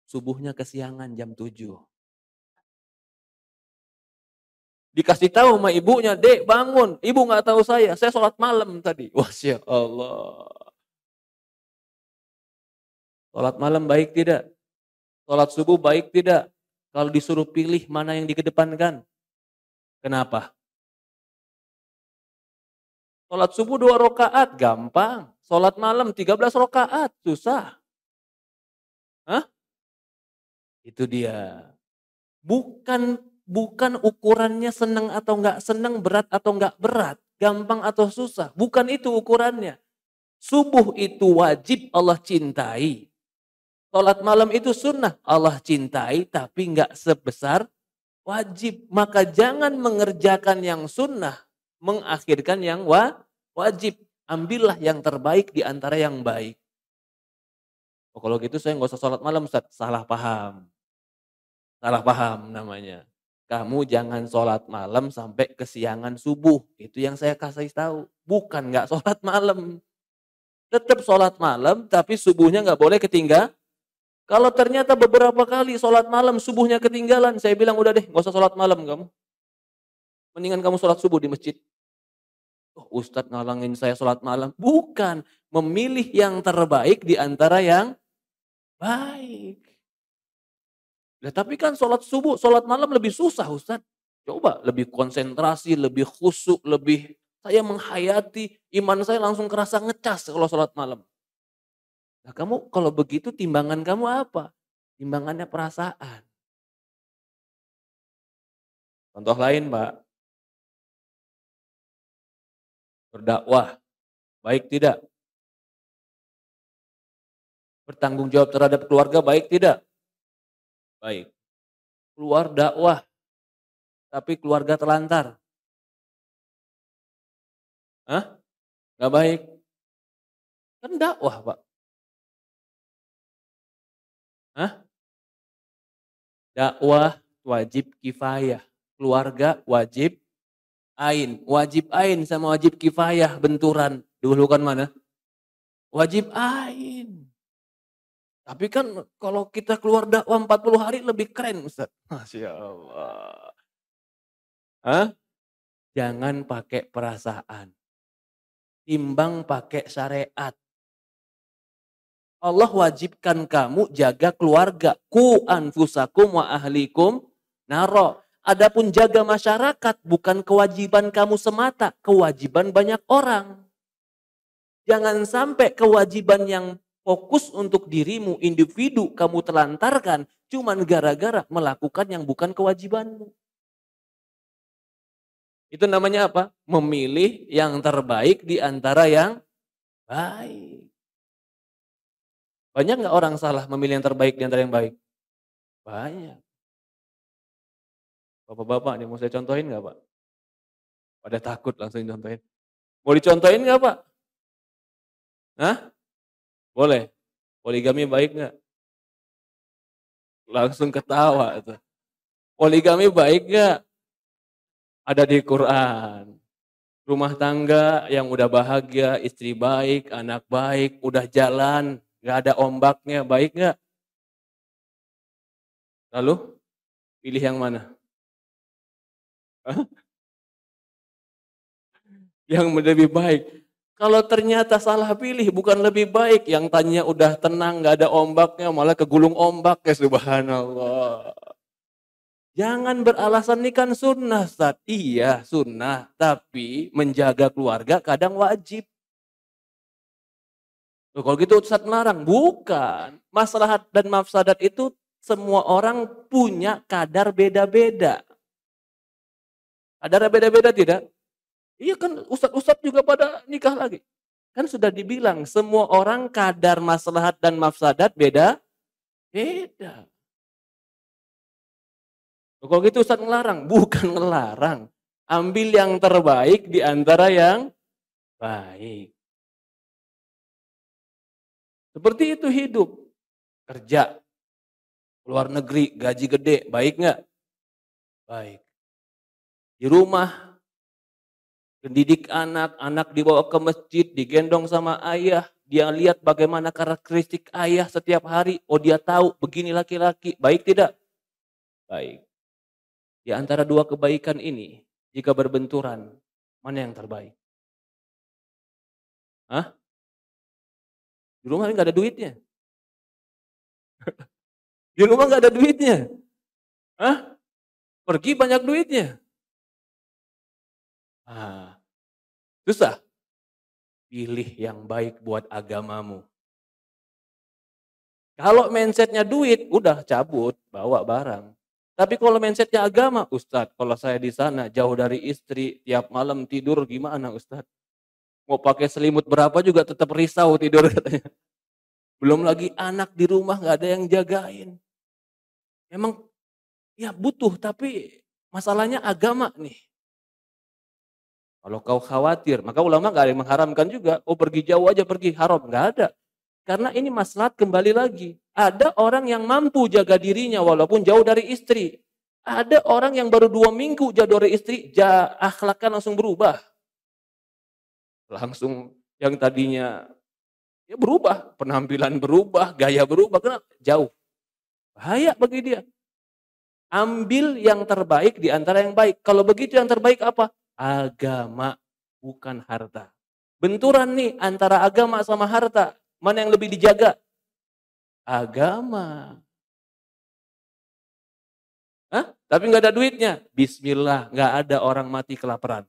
Subuhnya kesiangan jam 7. Dikasih tahu sama ibunya, "Dek bangun." Ibu nggak tahu saya sholat malam tadi. Masya Allah. Sholat malam baik tidak? Sholat subuh baik tidak? Kalau disuruh pilih mana yang dikedepankan? Kenapa? Sholat subuh 2 rakaat gampang. Sholat malam 13 rakaat susah. Itu dia. Bukan ukurannya senang atau nggak senang, berat atau nggak berat, gampang atau susah. Bukan itu ukurannya. Subuh itu wajib Allah cintai. Sholat malam itu sunnah Allah cintai, tapi nggak sebesar wajib. Maka jangan mengerjakan yang sunnah, mengakhirkan yang wajib. Ambillah yang terbaik di antara yang baik. Oh, kalau gitu saya nggak usah sholat malam, Ustaz. Salah paham. Salah paham namanya. Kamu jangan sholat malam sampai kesiangan subuh. Itu yang saya kasih tahu. Bukan nggak sholat malam. Tetap sholat malam, tapi subuhnya nggak boleh ketinggalan. Kalau ternyata beberapa kali sholat malam subuhnya ketinggalan, saya bilang udah deh, nggak usah sholat malam kamu. Mendingan kamu sholat subuh di masjid. Oh, Ustadz ngalangin saya sholat malam. Bukan, memilih yang terbaik di antara yang baik. Nah, tapi kan sholat subuh, sholat malam lebih susah Ustadz. Coba lebih konsentrasi, lebih khusyuk, lebih saya menghayati, iman saya langsung kerasa ngecas kalau sholat malam. Nah, kamu kalau begitu timbangan kamu apa? Timbangannya perasaan. Contoh lain, Mbak. Berdakwah, baik tidak? Bertanggung jawab terhadap keluarga, baik tidak? Baik. Keluar dakwah, tapi keluarga terlantar. Hah? Gak baik. Kan dakwah, Pak. Hah? Dakwah wajib kifayah, keluarga wajib ain. Wajib ain sama wajib kifayah benturan. Dulu kan mana? Wajib ain. Tapi kan kalau kita keluar dakwah 40 hari lebih keren, Ustaz. Masya Allah. Hah? Jangan pakai perasaan. Timbang pakai syariat. Allah wajibkan kamu jaga keluarga. Ku anfusakum wa ahlikum naro. Adapun jaga masyarakat bukan kewajiban kamu semata, kewajiban banyak orang. Jangan sampai kewajiban yang fokus untuk dirimu, individu, kamu telantarkan cuman gara-gara melakukan yang bukan kewajibanmu. Itu namanya apa? Memilih yang terbaik di antara yang baik. Banyak nggak orang salah memilih yang terbaik di antara yang baik? Banyak. Bapak-bapak nih mau saya contohin nggak Pak? Pada takut langsung contohin. Mau dicontohin nggak Pak? Hah? Boleh. Poligami baik nggak? Langsung ketawa tuh. Poligami baik nggak? Ada di Quran. Rumah tangga yang udah bahagia, istri baik, anak baik, udah jalan, nggak ada ombaknya, baik nggak? Lalu pilih yang mana? Hah? Yang lebih baik. Kalau ternyata salah pilih, bukan lebih baik. Yang tanya udah tenang, nggak ada ombaknya, malah kegulung ombak ya subhanallah. Jangan beralasan ini kan sunnah, Ustaz. Iya sunnah, tapi menjaga keluarga kadang wajib. Loh, kalau gitu Ustaz melarang? Bukan. Maslahat dan mafsadat itu semua orang punya kadar beda-beda. Kadarnya beda-beda tidak? Iya kan ustadz-ustadz juga pada nikah lagi. Kan sudah dibilang semua orang kadar maslahat dan mafsadat beda. Kalau gitu ustadz ngelarang, bukan ngelarang. Ambil yang terbaik di antara yang baik. Seperti itu hidup. Kerja, luar negeri, gaji gede, baik nggak? Baik. Di rumah, pendidik anak, anak dibawa ke masjid, digendong sama ayah. Dia lihat bagaimana karakteristik ayah setiap hari. Oh dia tahu begini laki-laki. Baik tidak? Baik. Di antara dua kebaikan ini, jika berbenturan, mana yang terbaik? Hah? Di rumah nggak ada duitnya. Di rumah nggak ada duitnya. Hah? Pergi banyak duitnya. Ah, susah. Pilih yang baik buat agamamu. Kalau mindsetnya duit, udah cabut, bawa barang. Tapi kalau mindsetnya agama, Ustadz, kalau saya di sana jauh dari istri, tiap malam tidur gimana Ustadz? Mau pakai selimut berapa juga tetap risau tidur katanya. Belum lagi anak di rumah nggak ada yang jagain. Emang ya butuh, tapi masalahnya agama nih. Kalau kau khawatir, maka ulama nggak ada yang mengharamkan juga. Oh pergi jauh aja pergi haram, nggak ada. Karena ini maslahat kembali lagi. Ada orang yang mampu jaga dirinya walaupun jauh dari istri. Ada orang yang baru 2 minggu jauh dari istri, akhlaknya langsung berubah. Langsung yang tadinya ya berubah, penampilan berubah, gaya berubah, karena jauh. Bahaya bagi dia. Ambil yang terbaik di antara yang baik. Kalau begitu yang terbaik apa? Agama, bukan harta. Benturan nih antara agama sama harta. Mana yang lebih dijaga? Agama. Hah? Tapi nggak ada duitnya. Bismillah, nggak ada orang mati kelaparan.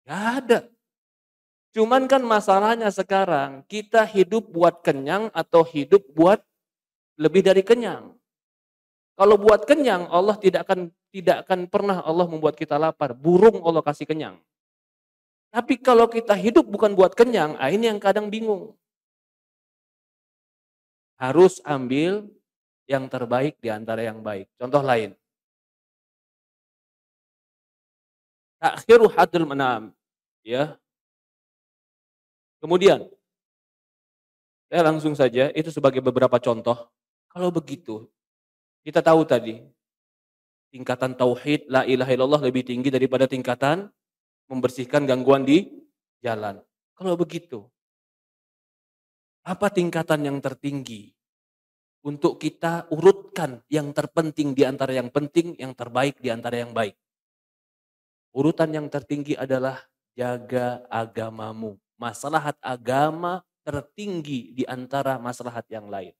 Nggak ada. Cuman kan masalahnya sekarang, kita hidup buat kenyang atau hidup buat lebih dari kenyang. Kalau buat kenyang, Allah tidak akan pernah Allah membuat kita lapar. Burung Allah kasih kenyang. Tapi kalau kita hidup bukan buat kenyang, ini yang kadang bingung. Harus ambil yang terbaik di antara yang baik. Contoh lain. Takhiru hadul manam. Ya. Kemudian Saya langsung saja, itu sebagai beberapa contoh. Kalau begitu, kita tahu tadi, tingkatan tauhid, la ilaha illallah lebih tinggi daripada tingkatan membersihkan gangguan di jalan. Kalau begitu, apa tingkatan yang tertinggi? Untuk kita urutkan yang terpenting di antara yang penting, yang terbaik di antara yang baik. Urutan yang tertinggi adalah jaga agamamu. Maslahat agama tertinggi di antara maslahat yang lain.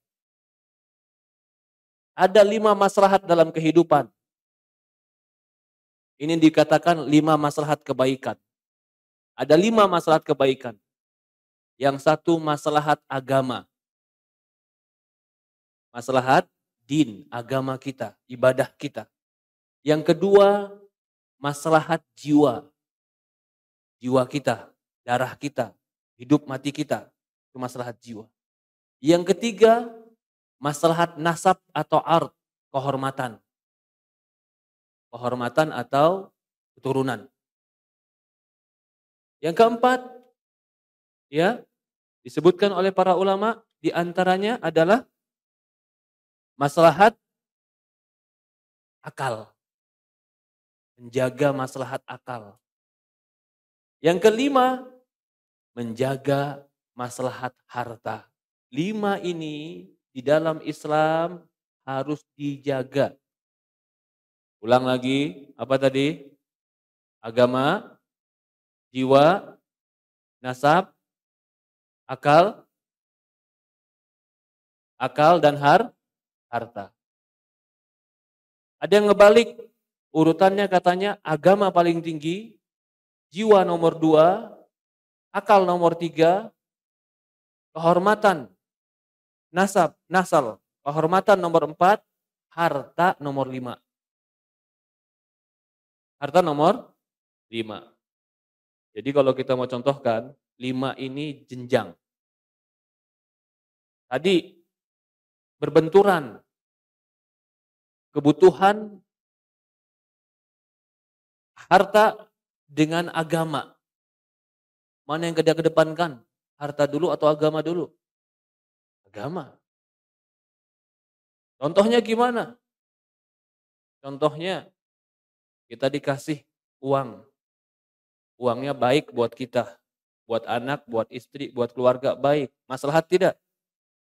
Ada 5 maslahat dalam kehidupan. Ini dikatakan 5 maslahat kebaikan. Ada 5 maslahat kebaikan. Yang satu maslahat agama. Maslahat din, agama kita, ibadah kita. Yang kedua, maslahat jiwa. Jiwa kita, darah kita, hidup mati kita. Itu maslahat jiwa. Yang ketiga, maslahat nasab atau ard, kehormatan. Kehormatan atau keturunan. Yang keempat, ya, disebutkan oleh para ulama, di antaranya adalah maslahat akal. Menjaga maslahat akal. Yang kelima, menjaga maslahat harta. 5 ini di dalam Islam harus dijaga. Ulang lagi, apa tadi? Agama, jiwa, nasab, akal dan harta. Ada yang ngebalik, urutannya katanya agama paling tinggi, jiwa nomor 2, akal nomor 3, kehormatan, nasal, kehormatan nomor 4, harta nomor 5. Harta nomor 5. Jadi kalau kita mau contohkan, 5 ini jenjang. Tadi berbenturan. Kebutuhan harta dengan agama. Mana yang kita kedepankan? Harta dulu atau agama dulu? Agama. Contohnya gimana? Contohnya kita dikasih uang. Uangnya baik buat kita. Buat anak, buat istri, buat keluarga baik. Maslahat tidak?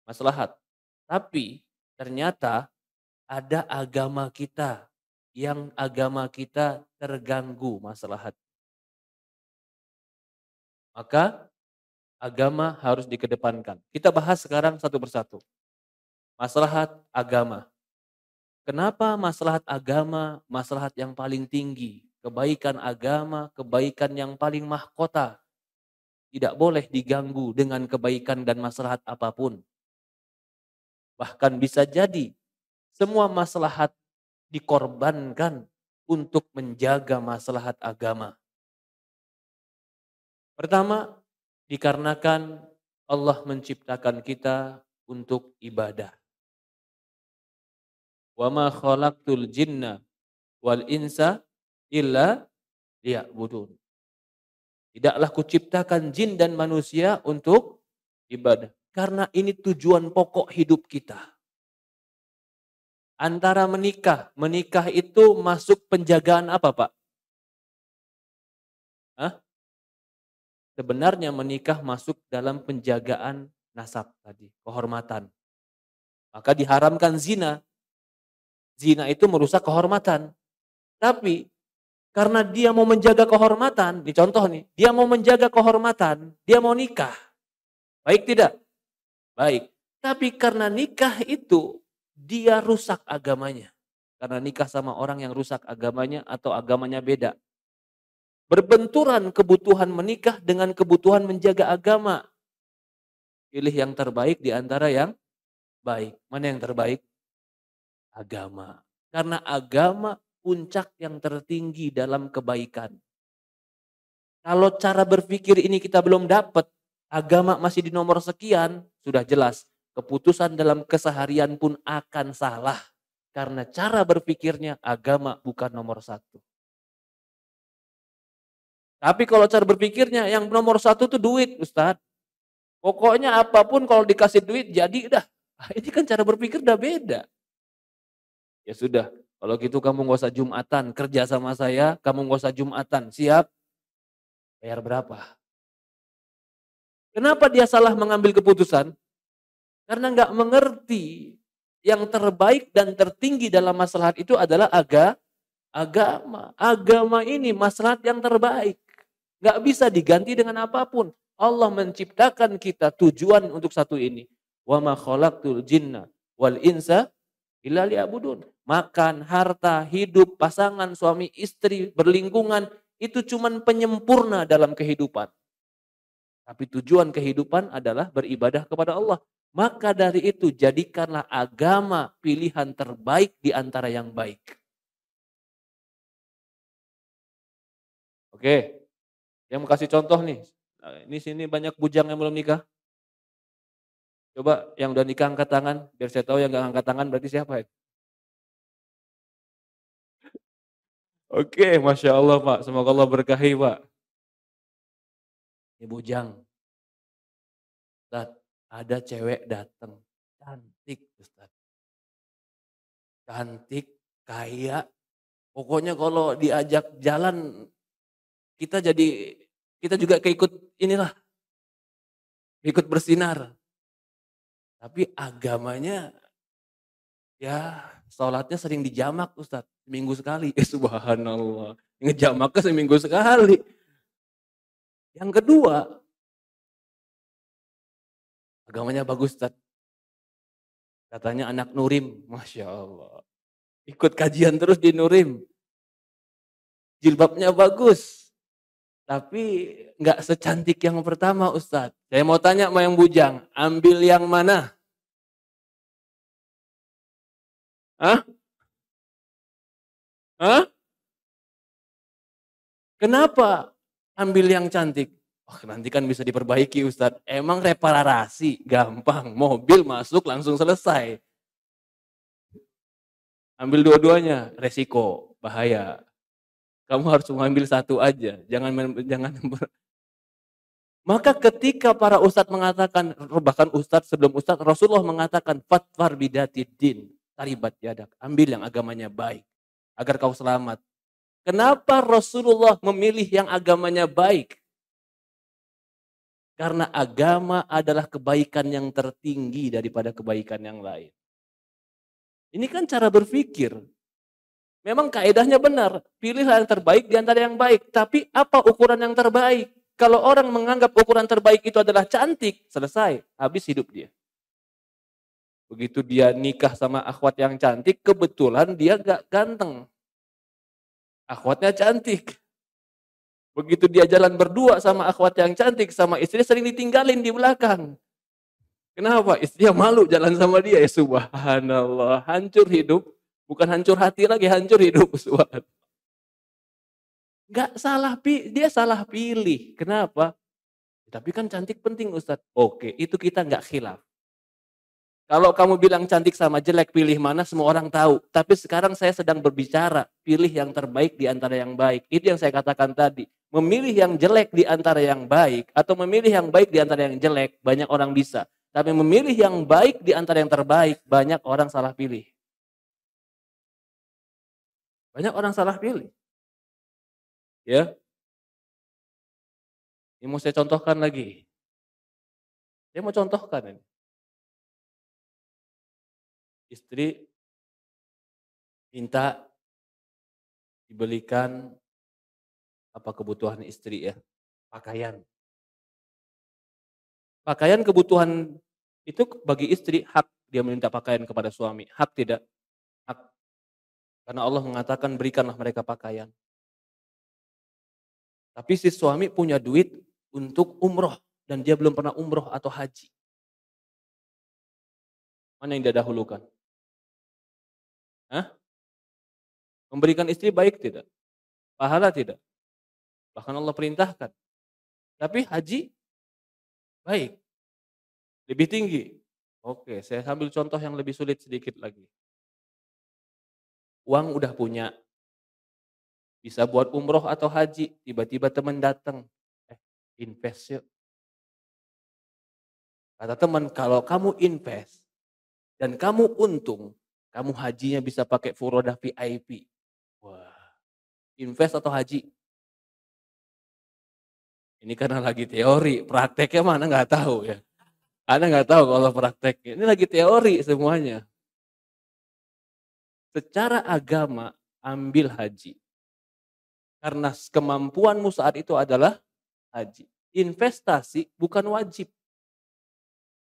Maslahat. Tapi ternyata ada agama kita yang agama kita terganggu maslahat. Maka agama harus dikedepankan. Kita bahas sekarang satu persatu. Maslahat agama. Kenapa maslahat agama, maslahat yang paling tinggi? Kebaikan agama, kebaikan yang paling mahkota. Tidak boleh diganggu dengan kebaikan dan maslahat apapun. Bahkan bisa jadi semua maslahat dikorbankan untuk menjaga maslahat agama. Pertama, dikarenakan Allah menciptakan kita untuk ibadah. Wa ma khalaqtul jinna wal insa illa liya'budun. Tidaklah kuciptakan jin dan manusia untuk ibadah. Karena ini tujuan pokok hidup kita. Antara menikah itu masuk penjagaan apa, Pak? Hah? Sebenarnya menikah masuk dalam penjagaan nasab tadi, kehormatan. Maka diharamkan zina. Zina itu merusak kehormatan. Tapi karena dia mau menjaga kehormatan, di contoh nih, dia mau menjaga kehormatan, dia mau nikah. Baik tidak? Baik. Tapi karena nikah itu, dia rusak agamanya. Karena nikah sama orang yang rusak agamanya atau agamanya beda. Berbenturan kebutuhan menikah dengan kebutuhan menjaga agama. Pilih yang terbaik di antara yang baik. Mana yang terbaik? Agama. Karena agama puncak yang tertinggi dalam kebaikan. Kalau cara berpikir ini kita belum dapat, agama masih di nomor sekian, sudah jelas. Keputusan dalam keseharian pun akan salah. Karena cara berpikirnya agama bukan nomor 1. Tapi kalau cara berpikirnya yang nomor 1 itu duit, Ustadz. Pokoknya apapun kalau dikasih duit jadi dah. Ini kan cara berpikir udah beda. Ya sudah, kalau gitu kamu nggak usah Jumatan, kerja sama saya, kamu nggak usah Jumatan, siap? Bayar berapa? Kenapa dia salah mengambil keputusan? Karena nggak mengerti yang terbaik dan tertinggi dalam maslahat itu adalah agama. Agama ini maslahat yang terbaik. Nggak bisa diganti dengan apapun. Allah menciptakan kita tujuan untuk satu ini. Wa ma khalaqtul jinna wal insa illa liya'budun. Makan, harta, hidup, pasangan, suami, istri, berlingkungan, itu cuman penyempurna dalam kehidupan. Tapi tujuan kehidupan adalah beribadah kepada Allah. Maka dari itu jadikanlah agama pilihan terbaik di antara yang baik. Oke, yang mau kasih contoh nih. Nah, ini sini banyak bujang yang belum nikah. Coba yang udah nikah angkat tangan, biar saya tahu yang gak angkat tangan berarti siapa ya? Oke, Masya Allah Pak, semoga Allah berkahi Pak. Ini bujang, Ustaz, ada cewek datang, cantik Ustaz. Cantik, kaya, pokoknya kalau diajak jalan kita jadi kita juga keikut inilah, ikut bersinar. Tapi agamanya ya sholatnya sering dijamak Ustaz, seminggu sekali. Subhanallah. Ngejamaknya seminggu sekali. Yang kedua, agamanya bagus Ustaz. Katanya anak Nurim, Masya Allah. Ikut kajian terus di Nurim. Jilbabnya bagus. Tapi nggak secantik yang pertama Ustaz. Saya mau tanya sama yang bujang, ambil yang mana? Hah? Hah? Kenapa ambil yang cantik? Oh, nanti kan bisa diperbaiki Ustaz. Emang reparasi, gampang. Mobil masuk langsung selesai. Ambil dua-duanya, resiko, bahaya. Kamu harus mengambil satu aja. Jangan. Maka ketika para ustadz mengatakan, bahkan ustadz sebelum ustadz, Rasulullah mengatakan, fatfar bidatid taribat yadak. Ambil yang agamanya baik, agar kau selamat. Kenapa Rasulullah memilih yang agamanya baik? Karena agama adalah kebaikan yang tertinggi daripada kebaikan yang lain. Ini kan cara berpikir. Memang kaedahnya benar, pilihlah yang terbaik di antara yang baik. Tapi apa ukuran yang terbaik? Kalau orang menganggap ukuran terbaik itu adalah cantik, selesai, habis hidup dia. Begitu dia nikah sama akhwat yang cantik, kebetulan dia gak ganteng. Akhwatnya cantik. Begitu dia jalan berdua sama akhwat yang cantik, sama istri sering ditinggalin di belakang. Kenapa? Istrinya malu jalan sama dia. Ya subhanallah, hancur hidup. Bukan hancur hati lagi, hancur hidup. Subhanallah. Gak salah, dia salah pilih. Kenapa? Tapi kan cantik penting Ustadz. Oke, itu kita gak khilaf. Kalau kamu bilang cantik sama jelek, pilih mana semua orang tahu. Tapi sekarang saya sedang berbicara, pilih yang terbaik di antara yang baik. Itu yang saya katakan tadi. Memilih yang jelek di antara yang baik, atau memilih yang baik di antara yang jelek, banyak orang bisa. Tapi memilih yang baik di antara yang terbaik, banyak orang salah pilih. Banyak orang salah pilih. Ya, ini mau saya contohkan lagi. Saya mau contohkan ini. Istri minta dibelikan apa kebutuhan istri ya, pakaian. Pakaian kebutuhan itu bagi istri hak dia meminta pakaian kepada suami. Hak tidak? Hak. Karena Allah mengatakan berikanlah mereka pakaian. Tapi si suami punya duit untuk umroh dan dia belum pernah umroh atau haji. Mana yang dia dahulukan? Hah? Memberikan istri baik tidak? Pahala tidak? Bahkan Allah perintahkan. Tapi haji baik. Lebih tinggi. Oke, saya ambil contoh yang lebih sulit sedikit lagi. Uang udah punya. Bisa buat umroh atau haji. Tiba-tiba teman datang. Invest yuk. Kata teman, kalau kamu invest dan kamu untung, kamu hajinya bisa pakai furodah VIP. Wah, invest atau haji? Ini karena lagi teori, prakteknya mana nggak tahu ya. Anda nggak tahu kalau prakteknya. Ini lagi teori semuanya. Secara agama, ambil haji. Karena kemampuanmu saat itu adalah haji. Investasi bukan wajib.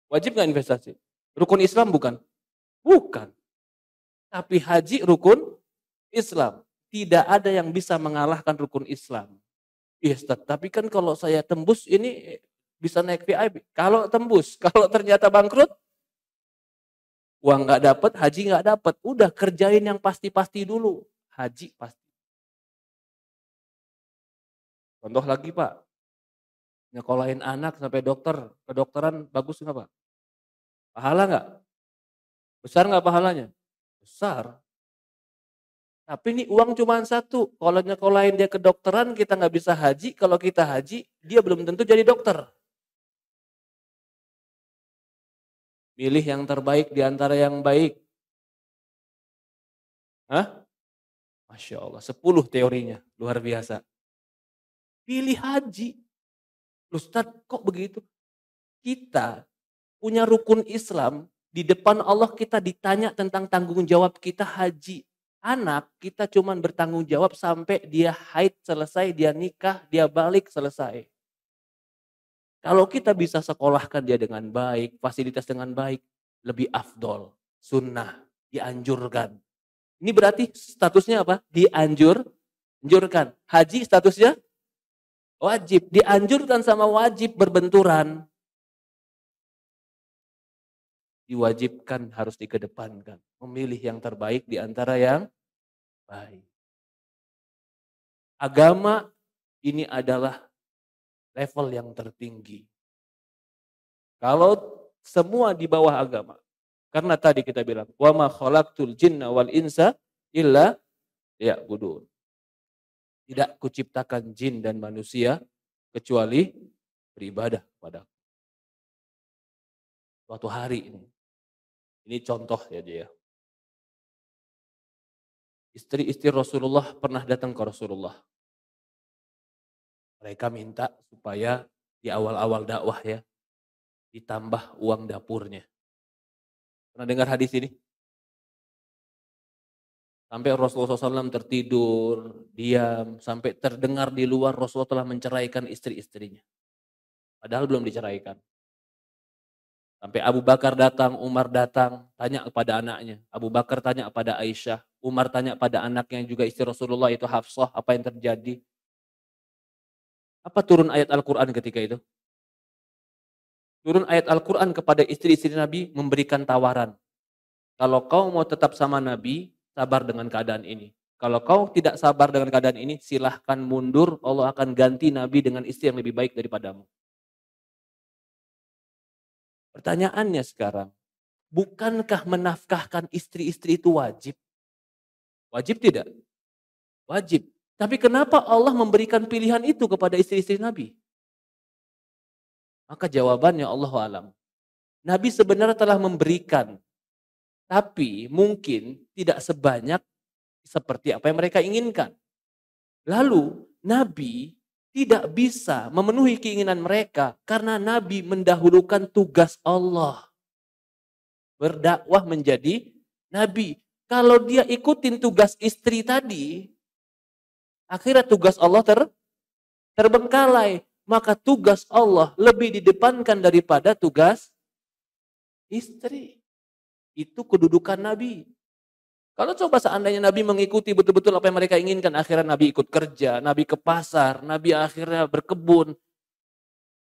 Wajib nggak investasi? Rukun Islam bukan? Bukan. Tapi haji rukun Islam. Tidak ada yang bisa mengalahkan rukun Islam. Iya Ustaz, tapi kan kalau saya tembus ini bisa naik VIP. Kalau tembus, kalau ternyata bangkrut, uang nggak dapat, haji nggak dapat. Udah kerjain yang pasti-pasti dulu. Haji pasti. Contoh lagi Pak, nyekolahin anak sampai dokter, kedokteran bagus nggak Pak? Pahala nggak? Besar nggak pahalanya? Besar. Tapi ini uang cuma satu. Kalau nyekolahin dia kedokteran, kita nggak bisa haji. Kalau kita haji, dia belum tentu jadi dokter. Pilih yang terbaik di antara yang baik. Hah? Masya Allah, 10 teorinya. Luar biasa. Pilih haji. Ustaz, kok begitu? Kita punya rukun Islam, di depan Allah kita ditanya tentang tanggung jawab kita haji. Anak kita cuman bertanggung jawab sampai dia haid selesai, dia nikah, dia balik selesai. Kalau kita bisa sekolahkan dia dengan baik, fasilitas dengan baik, lebih afdol, sunnah, dianjurkan. Ini berarti statusnya apa? Dianjurkan. Haji statusnya wajib. Dianjurkan sama wajib berbenturan. Diwajibkan harus dikedepankan. Memilih yang terbaik di antara yang baik. Agama ini adalah level yang tertinggi. Kalau semua di bawah agama. Karena tadi kita bilang, wa ma khalaqtul jinna wal insa illa liya'budun. Tidak kuciptakan jin dan manusia kecuali beribadah kepada suatu hari ini. Ini contoh ya dia. Istri-istri Rasulullah pernah datang ke Rasulullah. Mereka minta supaya di awal-awal dakwah ya, ditambah uang dapurnya. Pernah dengar hadis ini? Sampai Rasulullah SAW tertidur, diam, sampai terdengar di luar Rasulullah telah menceraikan istri-istrinya. Padahal belum diceraikan. Sampai Abu Bakar datang, Umar datang, tanya kepada anaknya. Abu Bakar tanya kepada Aisyah, Umar tanya pada anaknya yang juga istri Rasulullah itu Hafsah, apa yang terjadi? Apa turun ayat Al-Quran ketika itu? Turun ayat Al-Quran kepada istri-istri Nabi memberikan tawaran. Kalau kau mau tetap sama Nabi, sabar dengan keadaan ini. Kalau kau tidak sabar dengan keadaan ini, silahkan mundur, Allah akan ganti Nabi dengan istri yang lebih baik daripadamu. Pertanyaannya sekarang, bukankah menafkahkan istri-istri itu wajib? Wajib tidak? Wajib. Tapi kenapa Allah memberikan pilihan itu kepada istri-istri Nabi? Maka jawabannya Allahu alam. Nabi sebenarnya telah memberikan, tapi mungkin tidak sebanyak seperti apa yang mereka inginkan. Lalu Nabi tidak bisa memenuhi keinginan mereka karena Nabi mendahulukan tugas Allah. Berdakwah menjadi Nabi. Kalau dia ikutin tugas istri tadi, akhirnya tugas Allah terbengkalai. Maka tugas Allah lebih didepankan daripada tugas istri. Itu kedudukan Nabi. Kalau coba seandainya Nabi mengikuti betul-betul apa yang mereka inginkan, akhirnya Nabi ikut kerja, Nabi ke pasar, Nabi akhirnya berkebun,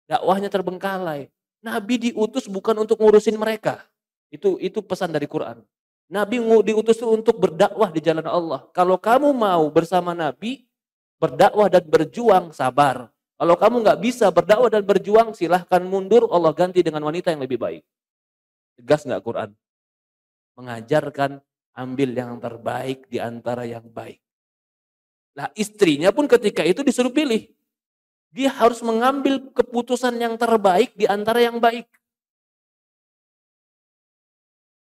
dakwahnya terbengkalai. Nabi diutus bukan untuk ngurusin mereka. Itu pesan dari Quran. Nabi diutus untuk berdakwah di jalan Allah. Kalau kamu mau bersama Nabi, berdakwah dan berjuang, sabar. Kalau kamu nggak bisa berdakwah dan berjuang, silahkan mundur, Allah ganti dengan wanita yang lebih baik. Tegas nggak Quran? Mengajarkan ambil yang terbaik di antara yang baik. Nah istrinya pun ketika itu disuruh pilih. Dia harus mengambil keputusan yang terbaik di antara yang baik.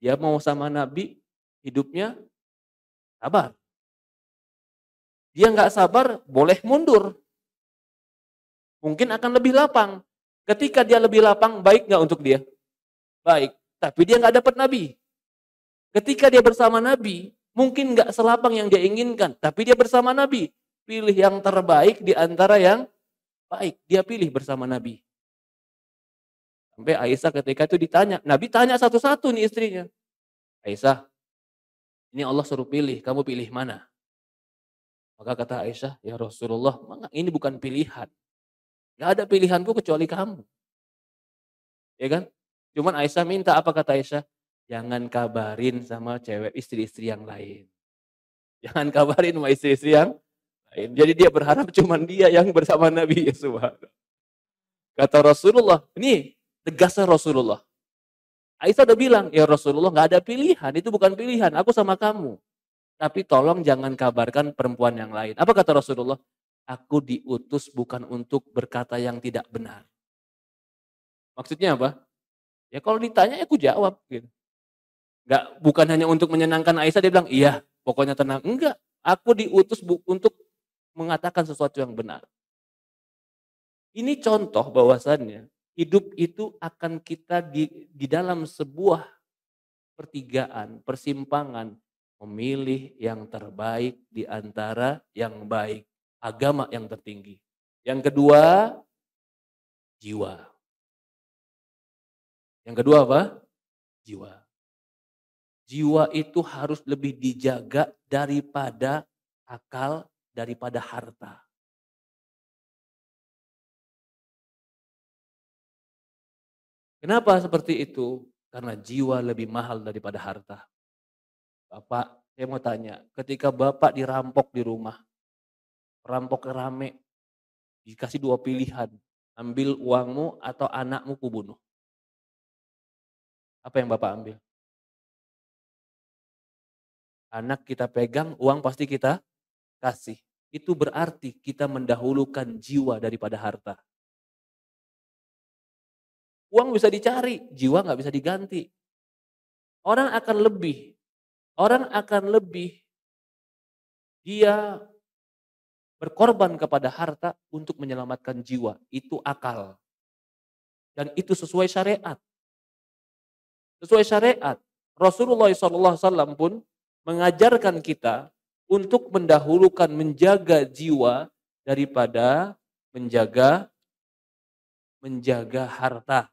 Dia mau sama Nabi, hidupnya sabar. Dia nggak sabar, boleh mundur. Mungkin akan lebih lapang. Ketika dia lebih lapang, baik nggak untuk dia? Baik. Tapi dia nggak dapat Nabi. Ketika dia bersama Nabi, mungkin nggak selapang yang dia inginkan. Tapi dia bersama Nabi. Pilih yang terbaik di antara yang baik. Dia pilih bersama Nabi. Sampai Aisyah ketika itu ditanya. Nabi tanya satu-satu nih istrinya. Aisyah, ini Allah suruh pilih. Kamu pilih mana? Maka kata Aisyah, ya Rasulullah, ini bukan pilihan. Gak ada pilihanku kecuali kamu. Ya kan? Cuman Aisyah minta, apa kata Aisyah? Jangan kabarin sama cewek istri-istri yang lain. Jangan kabarin sama istri-istri yang lain. Jadi dia berharap cuman dia yang bersama Nabi. Ya subhanallah. Kata Rasulullah, ini tegasnya Rasulullah. Aisyah udah bilang, ya Rasulullah gak ada pilihan. Itu bukan pilihan, aku sama kamu. Tapi tolong jangan kabarkan perempuan yang lain. Apa kata Rasulullah? Aku diutus bukan untuk berkata yang tidak benar. Maksudnya apa? Ya kalau ditanya ya aku jawab gitu. Bukan hanya untuk menyenangkan Aisyah, dia bilang, iya pokoknya tenang. Enggak, aku diutus untuk mengatakan sesuatu yang benar. Ini contoh bahwasannya hidup itu akan kita di dalam sebuah pertigaan, persimpangan, memilih yang terbaik di antara yang baik. Agama yang tertinggi. Yang kedua, jiwa. Yang kedua apa? Jiwa. Jiwa itu harus lebih dijaga daripada akal, daripada harta. Kenapa seperti itu? Karena jiwa lebih mahal daripada harta. Bapak, saya mau tanya, ketika Bapak dirampok di rumah, perampok rame, dikasih dua pilihan, ambil uangmu atau anakmu kubunuh. Apa yang Bapak ambil? Anak kita pegang, uang pasti kita kasih. Itu berarti kita mendahulukan jiwa daripada harta. Uang bisa dicari, jiwa nggak bisa diganti. Orang akan lebih dia berkorban kepada harta untuk menyelamatkan jiwa. Itu akal. Dan itu sesuai syariat. Sesuai syariat. Rasulullah SAW pun mengajarkan kita untuk mendahulukan menjaga jiwa daripada menjaga harta.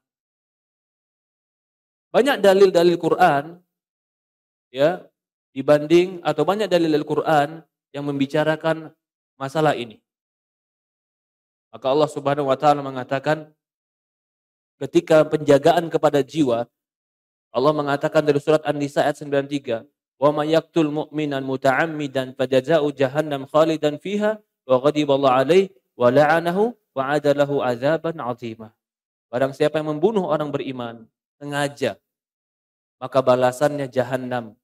Banyak dalil-dalil Quran ya dibanding atau banyak dalil Al-Quran yang membicarakan masalah ini. Maka Allah Subhanahu wa taala mengatakan ketika penjagaan kepada jiwa, Allah mengatakan dari surat An-Nisa ayat 93, "Wa may yaqtul mu'minan muta'ammidan fajaza'u jahannam khalidan fiha wa ghadiballahu 'alaihi wa la'anahu wa 'ada lahu 'adzaban 'azima." Barang siapa yang membunuh orang beriman sengaja, maka balasannya jahannam.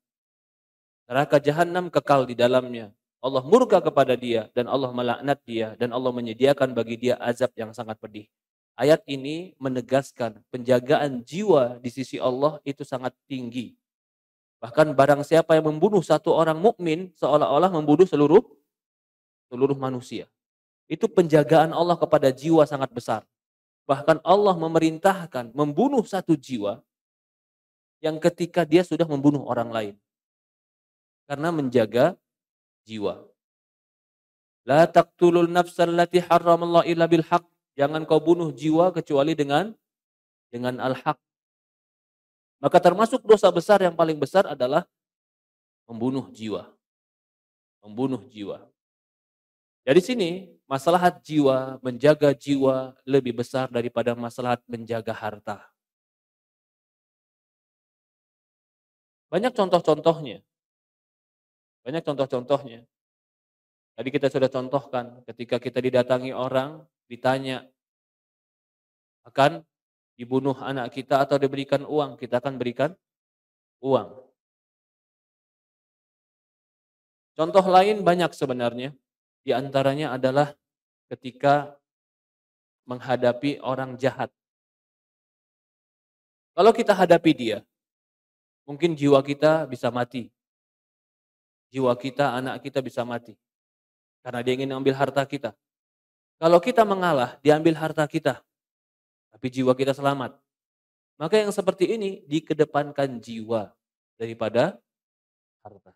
Neraka jahannam kekal di dalamnya. Allah murka kepada dia dan Allah melaknat dia dan Allah menyediakan bagi dia azab yang sangat pedih. Ayat ini menegaskan penjagaan jiwa di sisi Allah itu sangat tinggi. Bahkan barang siapa yang membunuh satu orang mukmin seolah-olah membunuh seluruh manusia. Itu penjagaan Allah kepada jiwa sangat besar. Bahkan Allah memerintahkan membunuh satu jiwa yang ketika dia sudah membunuh orang lain. Karena menjaga jiwa. La taqtulul nafsal lati harramallahu illa bil haq. Jangan kau bunuh jiwa kecuali dengan al-haq. Maka termasuk dosa besar yang paling besar adalah membunuh jiwa. Membunuh jiwa. Dari sini, maslahat jiwa, menjaga jiwa lebih besar daripada maslahat menjaga harta. Banyak contoh-contohnya. Banyak contoh-contohnya. Tadi kita sudah contohkan ketika kita didatangi orang, ditanya akan dibunuh anak kita atau diberikan uang, kita akan berikan uang. Contoh lain banyak sebenarnya. Di antaranya adalah ketika menghadapi orang jahat. Kalau kita hadapi dia, Mungkin jiwa kita bisa mati. Jiwa kita, anak kita bisa mati. Karena dia ingin mengambil harta kita. Kalau kita mengalah, diambil harta kita. Tapi jiwa kita selamat. Maka yang seperti ini dikedepankan jiwa daripada harta.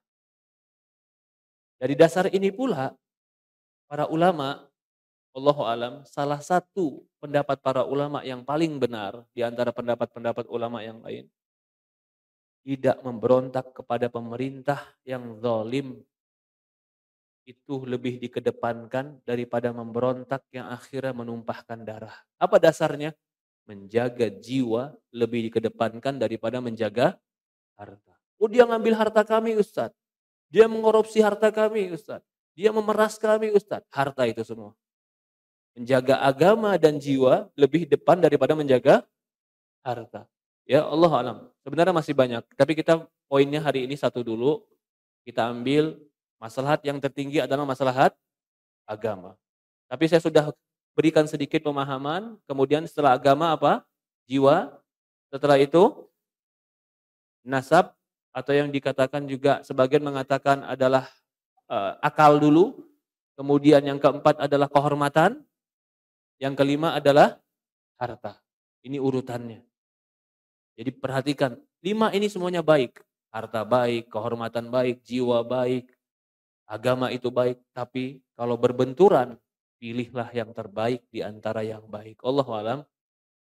Dari dasar ini pula, para ulama, wallahu alam, salah satu pendapat para ulama yang paling benar di antara pendapat-pendapat ulama yang lain, tidak memberontak kepada pemerintah yang zalim itu lebih dikedepankan daripada memberontak yang akhirnya menumpahkan darah. Apa dasarnya? Menjaga jiwa lebih dikedepankan daripada menjaga harta. Oh, dia ngambil harta kami, Ustadz. Dia mengkorupsi harta kami, Ustadz. Dia memeras kami, Ustadz. Harta itu semua. Menjaga agama dan jiwa lebih depan daripada menjaga harta. Ya Allah alam. Sebenarnya masih banyak. Tapi kita poinnya hari ini satu dulu. Kita ambil maslahat yang tertinggi adalah maslahat agama. Tapi saya sudah berikan sedikit pemahaman. Kemudian setelah agama apa? Jiwa. Setelah itu nasab atau yang dikatakan juga sebagian mengatakan adalah akal dulu. Kemudian yang keempat adalah kehormatan. Yang kelima adalah harta. Ini urutannya. Jadi perhatikan, 5 ini semuanya baik. Harta baik, kehormatan baik, jiwa baik, agama itu baik. Tapi kalau berbenturan, pilihlah yang terbaik di antara yang baik. Allahu a'lam.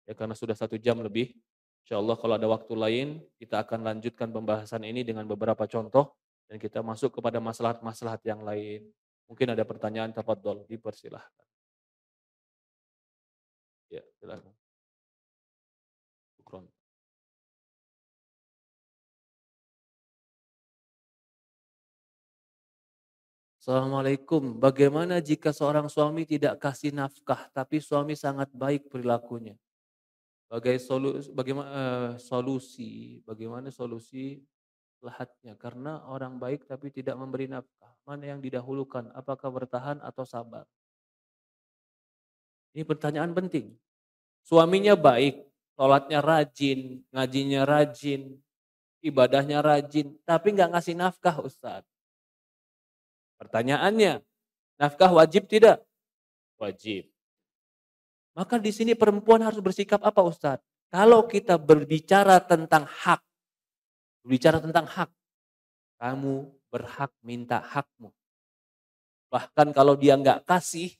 Ya karena sudah 1 jam lebih. InsyaAllah kalau ada waktu lain, kita akan lanjutkan pembahasan ini dengan beberapa contoh. Dan kita masuk kepada maslahat-maslahat yang lain. Mungkin ada pertanyaan, tafadhol, dipersilahkan. Ya, silakan. Syukron. Assalamualaikum. Bagaimana jika seorang suami tidak kasih nafkah, tapi suami sangat baik perilakunya? Bagaimana solusi lahatnya? Karena orang baik tapi tidak memberi nafkah. Mana yang didahulukan? Apakah bertahan atau sabar? Ini pertanyaan penting. Suaminya baik, sholatnya rajin, ngajinya rajin, ibadahnya rajin, tapi nggak ngasih nafkah, Ustadz. Pertanyaannya, nafkah wajib tidak? Wajib. Maka di sini perempuan harus bersikap apa, Ustadz? Kalau kita berbicara tentang hak, kamu berhak minta hakmu. Bahkan kalau dia nggak kasih,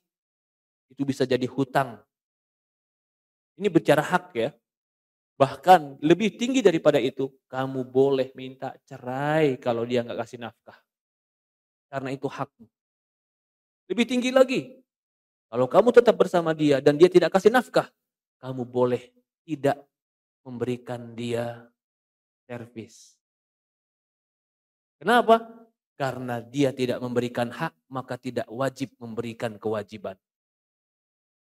itu bisa jadi hutang. Ini bicara hak ya. Bahkan lebih tinggi daripada itu, kamu boleh minta cerai kalau dia nggak kasih nafkah. Karena itu hakmu. Lebih tinggi lagi, kalau kamu tetap bersama dia dan dia tidak kasih nafkah, kamu boleh tidak memberikan dia servis. Kenapa? Karena dia tidak memberikan hak, maka tidak wajib memberikan kewajiban.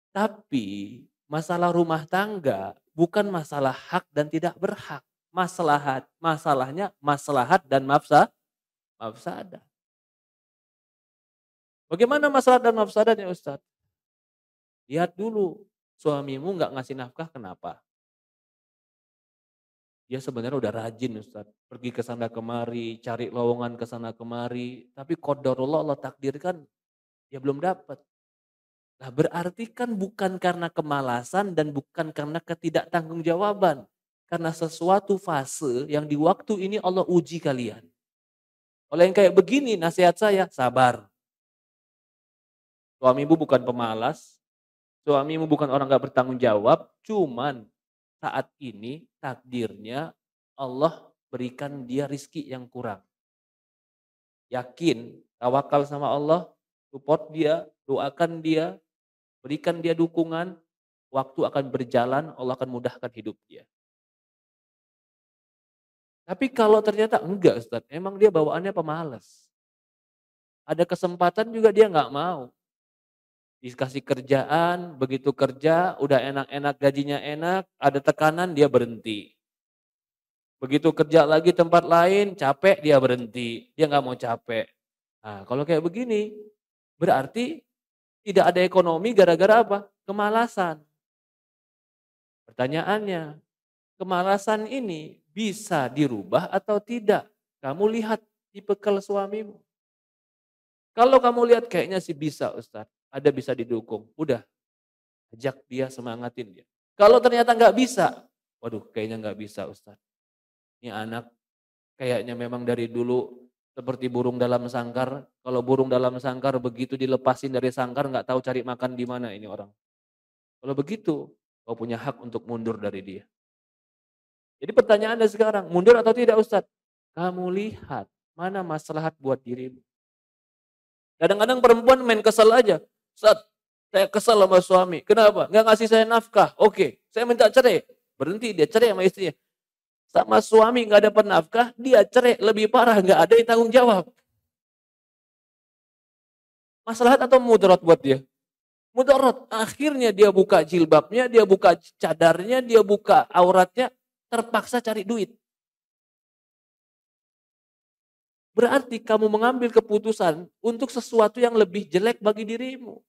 Tapi masalah rumah tangga bukan masalah hak dan tidak berhak. Masalahnya maslahat dan mafsadah. Bagaimana masalah dan mafsadatnya, Ustadz? Lihat dulu, suamimu nggak ngasih nafkah kenapa? Dia sebenarnya udah rajin, Ustadz. Pergi ke sana kemari, cari lowongan ke sana kemari. Tapi qadarullah Allah takdirkan, dia belum dapat. Nah berarti kan bukan karena kemalasan dan bukan karena ketidaktanggung-jawaban. Karena sesuatu fase yang di waktu ini Allah uji kalian. Oleh yang kayak begini nasihat saya, sabar. Suamimu bukan pemalas, suamimu bukan orang gak bertanggung jawab, cuman saat ini takdirnya Allah berikan dia rizki yang kurang. Yakin, tawakal sama Allah, support dia, doakan dia, berikan dia dukungan, waktu akan berjalan, Allah akan mudahkan hidup dia. Tapi kalau ternyata enggak Ustadz, emang dia bawaannya pemalas. Ada kesempatan juga dia nggak mau. Dikasih kerjaan, begitu kerja, udah enak-enak, gajinya enak, ada tekanan, dia berhenti. Begitu kerja lagi tempat lain, capek, dia berhenti. Dia nggak mau capek. Nah, kalau kayak begini, berarti tidak ada ekonomi gara-gara apa? Kemalasan. Pertanyaannya, kemalasan ini bisa dirubah atau tidak. Kamu lihat tipikal suamimu. Kalau kamu lihat kayaknya sih bisa Ustadz, ada bisa didukung. Udah, ajak dia, semangatin dia. Kalau ternyata nggak bisa, waduh kayaknya nggak bisa Ustadz. Ini anak kayaknya memang dari dulu seperti burung dalam sangkar. Kalau burung dalam sangkar begitu dilepasin dari sangkar nggak tahu cari makan di mana ini orang. Kalau begitu, kau punya hak untuk mundur dari dia. Jadi pertanyaan Anda sekarang, mundur atau tidak Ustadz? Kamu lihat mana maslahat buat dirimu. Kadang-kadang perempuan main kesel aja. Ustadz, saya kesel sama suami. Kenapa? Nggak ngasih saya nafkah. Oke, saya minta cerai. Berhenti dia cerai sama istrinya. Sama suami nggak dapat nafkah, dia cerai. Lebih parah, nggak ada yang tanggung jawab. Maslahat atau mudarat buat dia? Mudarat. Akhirnya dia buka jilbabnya, dia buka cadarnya, dia buka auratnya, terpaksa cari duit. Berarti kamu mengambil keputusan untuk sesuatu yang lebih jelek bagi dirimu.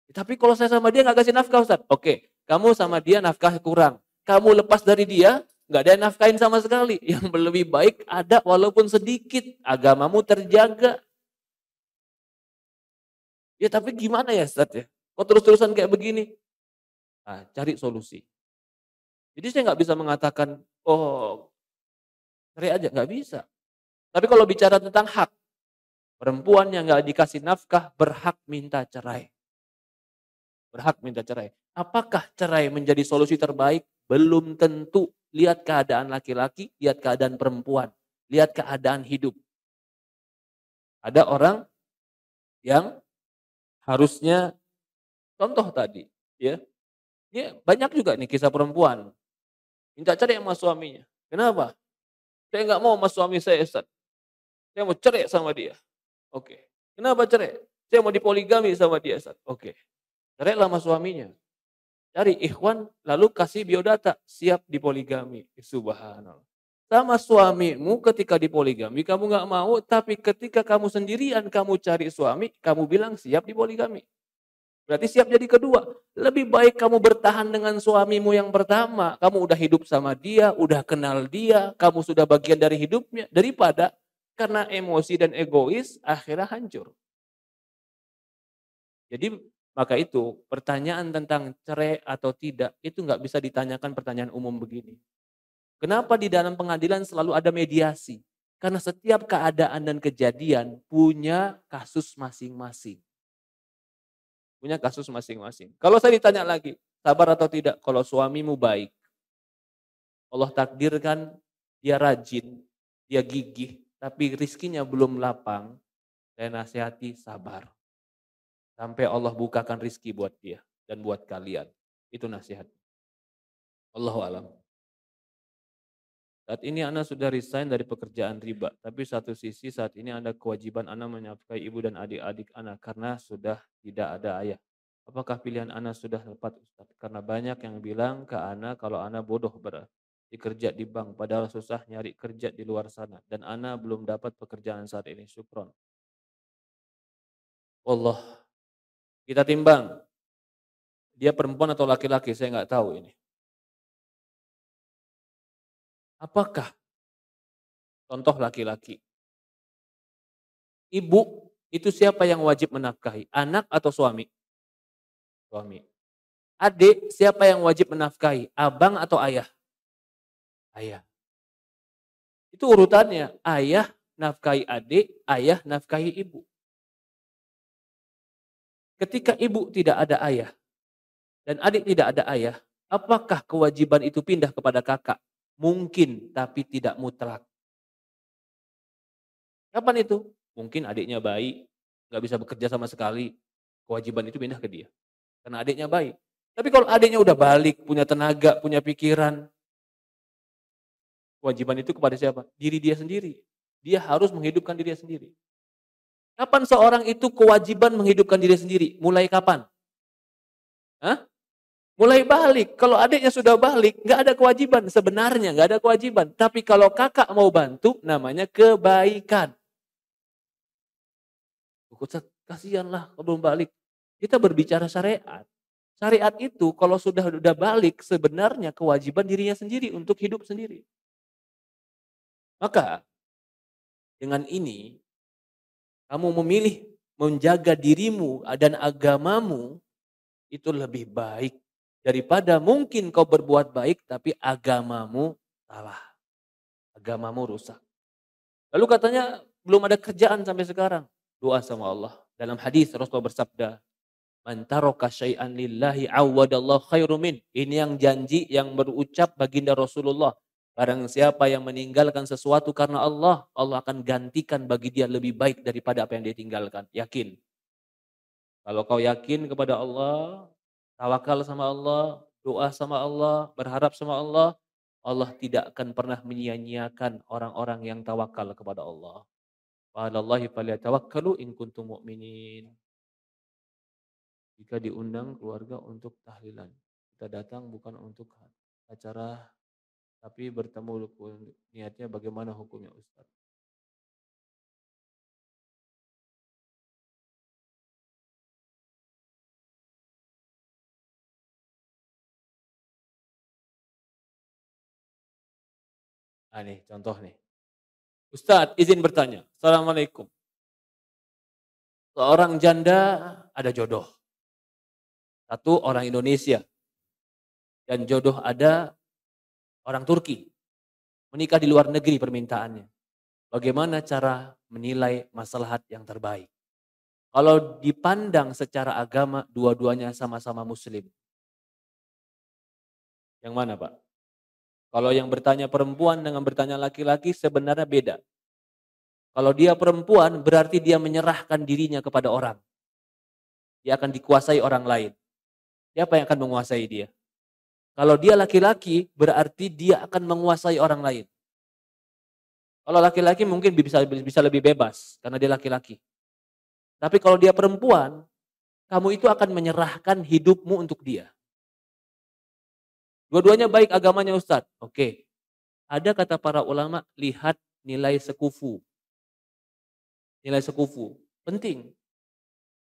Tapi kalau saya sama dia nggak kasih nafkah Ustaz. Oke, kamu sama dia nafkah kurang. Kamu lepas dari dia, nggak ada yang nafkahin sama sekali. Yang lebih baik ada walaupun sedikit. Agamamu terjaga. Ya tapi gimana ya Ustaz ya? Kok terus-terusan kayak begini? Nah, cari solusi. Jadi saya nggak bisa mengatakan, oh cerai aja. Nggak bisa. Tapi kalau bicara tentang hak, perempuan yang nggak dikasih nafkah berhak minta cerai. Berhak minta cerai. Apakah cerai menjadi solusi terbaik? Belum tentu. Lihat keadaan laki-laki, lihat keadaan perempuan, lihat keadaan hidup. Ada orang yang harusnya contoh tadi, ya. Dia banyak juga nih kisah perempuan minta cerai sama suaminya. Kenapa? Saya nggak mau sama suami saya, Ustaz. Saya mau cerai sama dia. Oke. Kenapa cerai? Saya mau dipoligami sama dia, Ustaz. Oke. Cerailah sama suaminya. Cari ikhwan, lalu kasih biodata, siap dipoligami. Subhanallah. Sama suamimu ketika dipoligami, kamu nggak mau, tapi ketika kamu sendirian, kamu cari suami, kamu bilang siap dipoligami. Berarti siap jadi kedua. Lebih baik kamu bertahan dengan suamimu yang pertama. Kamu udah hidup sama dia, udah kenal dia, kamu sudah bagian dari hidupnya. Daripada karena emosi dan egois, akhirnya hancur. Jadi maka itu pertanyaan tentang cerai atau tidak itu nggak bisa ditanyakan pertanyaan umum begini. Kenapa di dalam pengadilan selalu ada mediasi? Karena setiap keadaan dan kejadian punya kasus masing-masing. Punya kasus masing-masing. Kalau saya ditanya lagi, sabar atau tidak? Kalau suamimu baik, Allah takdirkan dia rajin, dia gigih, tapi rizkinya belum lapang, saya nasihati sabar. Sampai Allah bukakan rizki buat dia dan buat kalian. Itu nasihat. Allahu a'lam. Saat ini Anda sudah resign dari pekerjaan riba, tapi satu sisi saat ini Anda kewajiban Anda menafkahi ibu dan adik-adik Anda karena sudah tidak ada ayah. Apakah pilihan Anda sudah tepat Ustaz? Karena banyak yang bilang ke Anda kalau Anda bodoh berarti kerja di bank, padahal susah nyari kerja di luar sana. Dan Anda belum dapat pekerjaan saat ini. Syukron. Allah, kita timbang. Dia perempuan atau laki-laki, saya nggak tahu ini. Apakah contoh laki-laki? Ibu itu siapa yang wajib menafkahi? Anak atau suami? Suami. Adik siapa yang wajib menafkahi? Abang atau ayah? Ayah. Itu urutannya. Ayah nafkahi adik, ayah nafkahi ibu. Ketika ibu tidak ada ayah dan adik tidak ada ayah, apakah kewajiban itu pindah kepada kakak? Mungkin, tapi tidak mutlak. Kapan itu? Mungkin adiknya baik, nggak bisa bekerja sama sekali. Kewajiban itu pindah ke dia. Karena adiknya baik. Tapi kalau adiknya udah balik, punya tenaga, punya pikiran, kewajiban itu kepada siapa? Diri dia sendiri. Dia harus menghidupkan dirinya sendiri. Kapan seorang itu kewajiban menghidupkan diri sendiri? Mulai kapan? Hah? Mulai balik. Kalau adiknya sudah balik, nggak ada kewajiban. Sebenarnya nggak ada kewajiban. Tapi kalau kakak mau bantu, namanya kebaikan. Ustaz, kasihanlah kalau belum balik. Kita berbicara syariat. Syariat itu kalau sudah balik sebenarnya kewajiban dirinya sendiri untuk hidup sendiri. Maka dengan ini kamu memilih menjaga dirimu dan agamamu itu lebih baik daripada mungkin kau berbuat baik tapi agamamu salah, agamamu rusak. Lalu katanya belum ada kerjaan sampai sekarang. Doa sama Allah. Dalam hadis Rasulullah bersabda, "Man taraka syai'an lillahi awwadallahu khairum min." Ini yang janji yang berucap baginda Rasulullah. Barang siapa yang meninggalkan sesuatu karena Allah, Allah akan gantikan bagi dia lebih baik daripada apa yang dia tinggalkan. Yakin. Kalau kau yakin kepada Allah, tawakal sama Allah, doa sama Allah, berharap sama Allah, Allah tidak akan pernah menyia-nyiakan orang-orang yang tawakal kepada Allah. Wa 'alallahi falyatawakkalu in kuntum mu'minin. Jika diundang keluarga untuk tahlilan, kita datang bukan untuk acara, tapi bertemu niatnya bagaimana hukumnya Ustaz? Ah nih, contoh nih. Ustaz, izin bertanya. Assalamualaikum. Seorang janda ada jodoh. Satu orang Indonesia dan jodoh ada orang Turki. Menikah di luar negeri permintaannya. Bagaimana cara menilai maslahat yang terbaik? Kalau dipandang secara agama, dua-duanya sama-sama muslim. Yang mana Pak? Kalau yang bertanya perempuan dengan bertanya laki-laki sebenarnya beda. Kalau dia perempuan berarti dia menyerahkan dirinya kepada orang. Dia akan dikuasai orang lain. Siapa yang akan menguasai dia? Kalau dia laki-laki berarti dia akan menguasai orang lain. Kalau laki-laki mungkin bisa lebih bebas karena dia laki-laki. Tapi kalau dia perempuan, kamu itu akan menyerahkan hidupmu untuk dia. Dua-duanya baik agamanya Ustadz. Oke. Ada kata para ulama, lihat nilai sekufu. Nilai sekufu. Penting.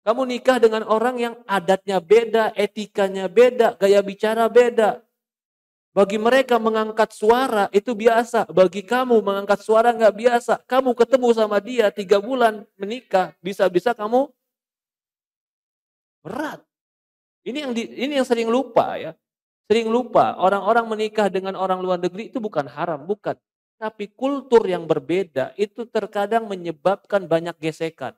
Kamu nikah dengan orang yang adatnya beda, etikanya beda, gaya bicara beda. Bagi mereka mengangkat suara itu biasa. Bagi kamu mengangkat suara nggak biasa. Kamu ketemu sama dia 3 bulan menikah. Bisa-bisa kamu berat. Ini yang sering lupa ya. Sering lupa orang-orang menikah dengan orang luar negeri itu bukan haram, bukan. Tapi kultur yang berbeda itu terkadang menyebabkan banyak gesekan.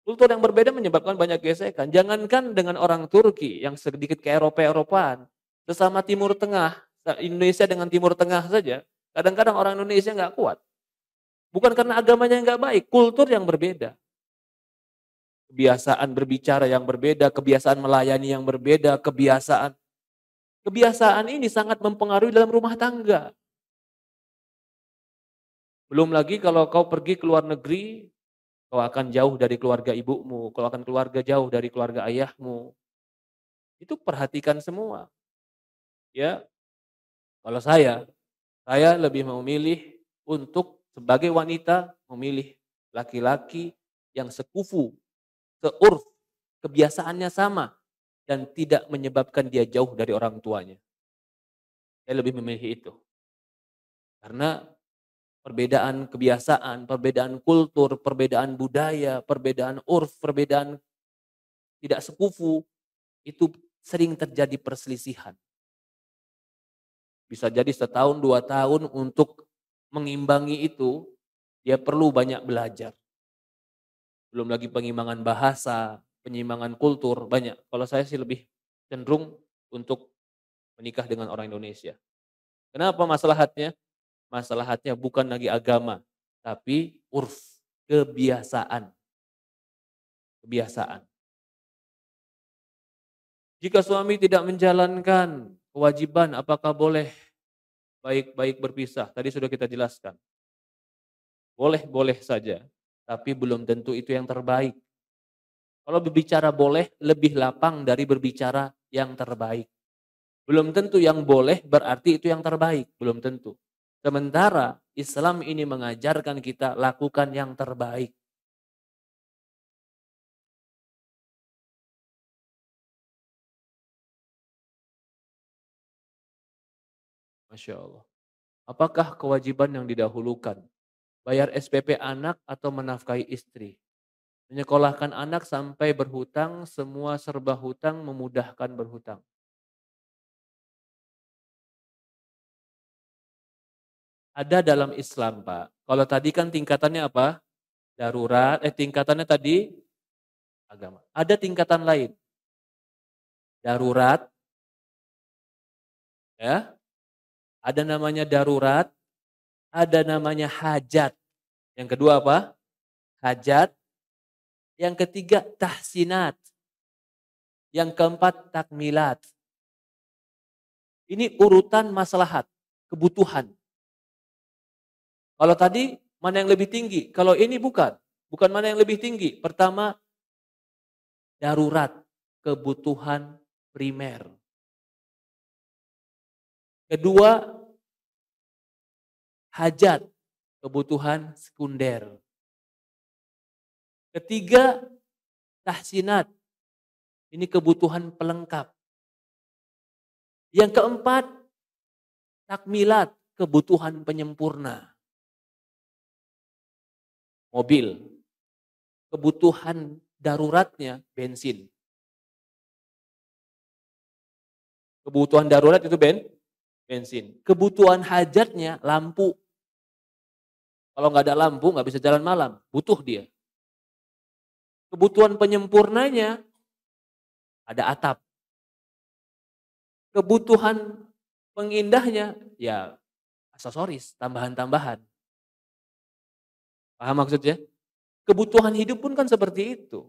Kultur yang berbeda menyebabkan banyak gesekan. Jangankan dengan orang Turki yang sedikit ke Eropa-Eropaan. Sesama Timur Tengah, Indonesia dengan Timur Tengah saja. Kadang-kadang orang Indonesia nggak kuat. Bukan karena agamanya nggak baik, kultur yang berbeda. Kebiasaan berbicara yang berbeda, kebiasaan melayani yang berbeda, kebiasaan ini sangat mempengaruhi dalam rumah tangga. Belum lagi kalau kau pergi ke luar negeri, kau akan jauh dari keluarga ibumu, kau akan jauh dari keluarga ayahmu. Itu perhatikan semua. Ya, kalau saya lebih memilih untuk sebagai wanita memilih laki-laki yang sekufu, seurf, kebiasaannya sama dan tidak menyebabkan dia jauh dari orang tuanya. Saya lebih memilih itu. Karena perbedaan kebiasaan, perbedaan kultur, perbedaan budaya, perbedaan urf, perbedaan tidak sekufu, itu sering terjadi perselisihan. Bisa jadi setahun, 2 tahun untuk mengimbangi itu, dia perlu banyak belajar. Belum lagi pengimbangan bahasa, penyimbangan kultur, banyak. Kalau saya sih lebih cenderung untuk menikah dengan orang Indonesia. Kenapa maslahatnya? Maslahatnya bukan lagi agama, tapi urf, kebiasaan. Kebiasaan. Jika suami tidak menjalankan kewajiban, apakah boleh baik-baik berpisah? Tadi sudah kita jelaskan. Boleh-boleh saja, tapi belum tentu itu yang terbaik. Kalau berbicara boleh, lebih lapang dari berbicara yang terbaik. Belum tentu yang boleh berarti itu yang terbaik, belum tentu. Sementara Islam ini mengajarkan kita lakukan yang terbaik. Masya Allah. Apakah kewajiban yang didahulukan? Bayar SPP anak atau menafkahi istri? Menyekolahkan anak sampai berhutang, semua serba hutang memudahkan berhutang. Ada dalam Islam, Pak. Kalau tadi kan tingkatannya apa? Darurat, tingkatannya tadi agama. Ada tingkatan lain. Darurat, ya. Ada namanya darurat, ada namanya hajat. Yang kedua apa? Hajat. Yang ketiga tahsinat. Yang keempat takmilat. Ini urutan maslahat, kebutuhan. Kalau tadi mana yang lebih tinggi? Kalau ini bukan. Bukan mana yang lebih tinggi. Pertama, darurat, kebutuhan primer. Kedua, hajat, kebutuhan sekunder. Ketiga, tahsinat. Ini kebutuhan pelengkap. Yang keempat, takmilat, kebutuhan penyempurna. Mobil, kebutuhan daruratnya bensin. Kebutuhan darurat itu bensin. Kebutuhan hajatnya lampu. Kalau nggak ada lampu nggak bisa jalan malam, butuh dia. Kebutuhan penyempurnanya ada atap. Kebutuhan pengindahnya ya aksesoris, tambahan-tambahan. Paham maksudnya? Kebutuhan hidup pun kan seperti itu.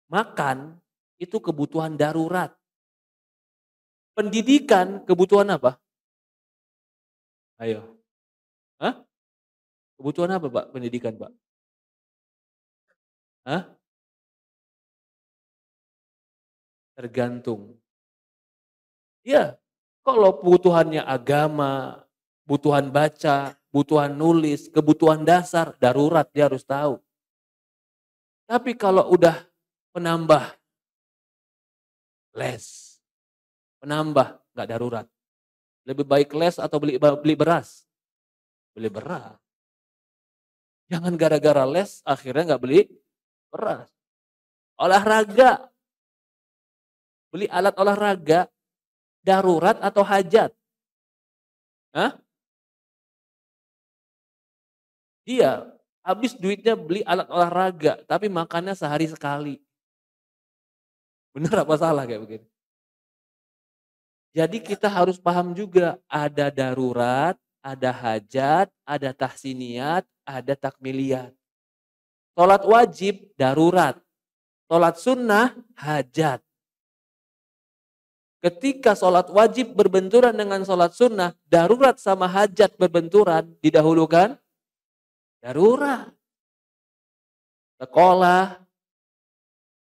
Makan itu kebutuhan darurat. Pendidikan kebutuhan apa? Ayo. Hah? Kebutuhan apa, Pak? Pendidikan, Pak? Hah? Tergantung. Ya, kalau kebutuhannya agama, kebutuhan baca, kebutuhan nulis, kebutuhan dasar, darurat dia harus tahu. Tapi kalau udah penambah les, penambah nggak darurat. Lebih baik les atau beli beras? Beli beras. Jangan gara-gara les akhirnya nggak beli beras. Olahraga, beli alat olahraga, darurat atau hajat? Hah? Dia habis duitnya beli alat olahraga, tapi makannya sehari sekali. Bener apa salah kayak begini? Jadi kita harus paham juga, ada darurat, ada hajat, ada tahsiniat, ada takmiliyat. Sholat wajib, darurat. Sholat sunnah, hajat. Ketika sholat wajib berbenturan dengan sholat sunnah, darurat sama hajat berbenturan, didahulukan darurat. Sekolah,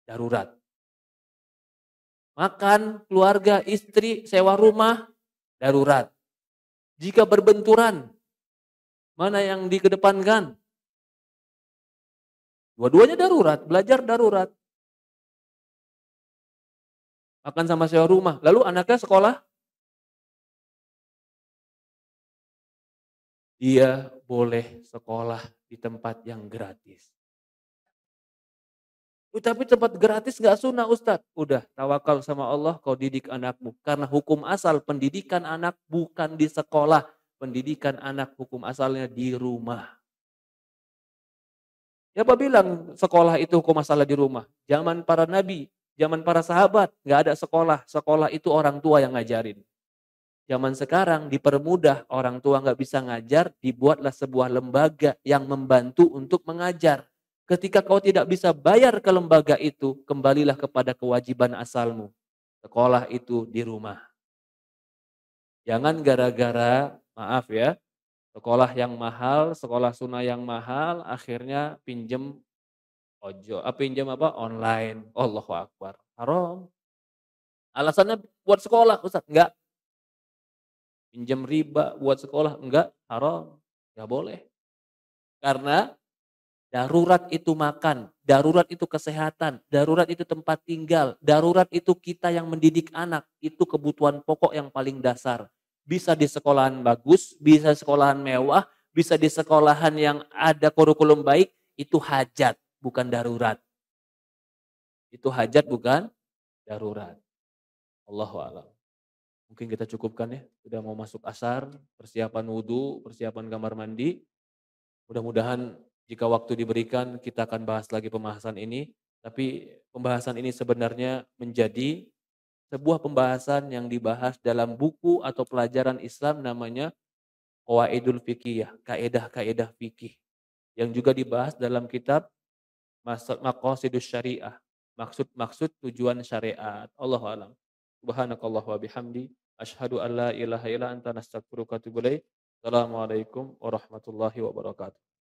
darurat. Makan, keluarga, istri, sewa rumah, darurat. Jika berbenturan, mana yang dikedepankan? Dua-duanya darurat, belajar darurat. Makan sama sewa rumah, lalu anaknya sekolah? Dia boleh sekolah di tempat yang gratis. Tapi tempat gratis gak sunnah Ustadz. Udah, tawakal sama Allah, kau didik anakmu. Karena hukum asal pendidikan anak bukan di sekolah. Pendidikan anak hukum asalnya di rumah. Siapa bilang sekolah itu hukum asalnya di rumah? Zaman para nabi, zaman para sahabat, gak ada sekolah. Sekolah itu orang tua yang ngajarin. Zaman sekarang dipermudah, orang tua gak bisa ngajar, dibuatlah sebuah lembaga yang membantu untuk mengajar. Ketika kau tidak bisa bayar ke lembaga itu, kembalilah kepada kewajiban asalmu. Sekolah itu di rumah. Jangan gara-gara, maaf ya, sekolah yang mahal, sekolah sunnah yang mahal, akhirnya pinjem pinjem online. Allahu Akbar. Haram. Alasannya buat sekolah, Ustaz. Enggak. Pinjem riba buat sekolah, enggak. Haram. Enggak boleh. Karena darurat itu makan, darurat itu kesehatan, darurat itu tempat tinggal, darurat itu kita yang mendidik anak. Itu kebutuhan pokok yang paling dasar. Bisa di sekolahan bagus, bisa sekolahan mewah, bisa di sekolahan yang ada kurikulum baik, itu hajat, bukan darurat. Itu hajat bukan darurat. Allahu a'lam. Mungkin kita cukupkan ya, sudah mau masuk asar, persiapan wudhu, persiapan kamar mandi. Mudah-mudahan jika waktu diberikan kita akan bahas lagi pembahasan ini. Tapi pembahasan ini sebenarnya menjadi sebuah pembahasan yang dibahas dalam buku atau pelajaran Islam namanya Qawaidul Fiqhiyah, kaedah-kaedah fikih. Yang juga dibahas dalam kitab Maqasidus Syariah, maksud-maksud tujuan syariat. Allahu a'lam. Subhanakallah wa bihamdi, asyhadu an la ilaha illa anta nastaghfiruka wa atubu ilaik. Assalamualaikum warahmatullahi wabarakatuh.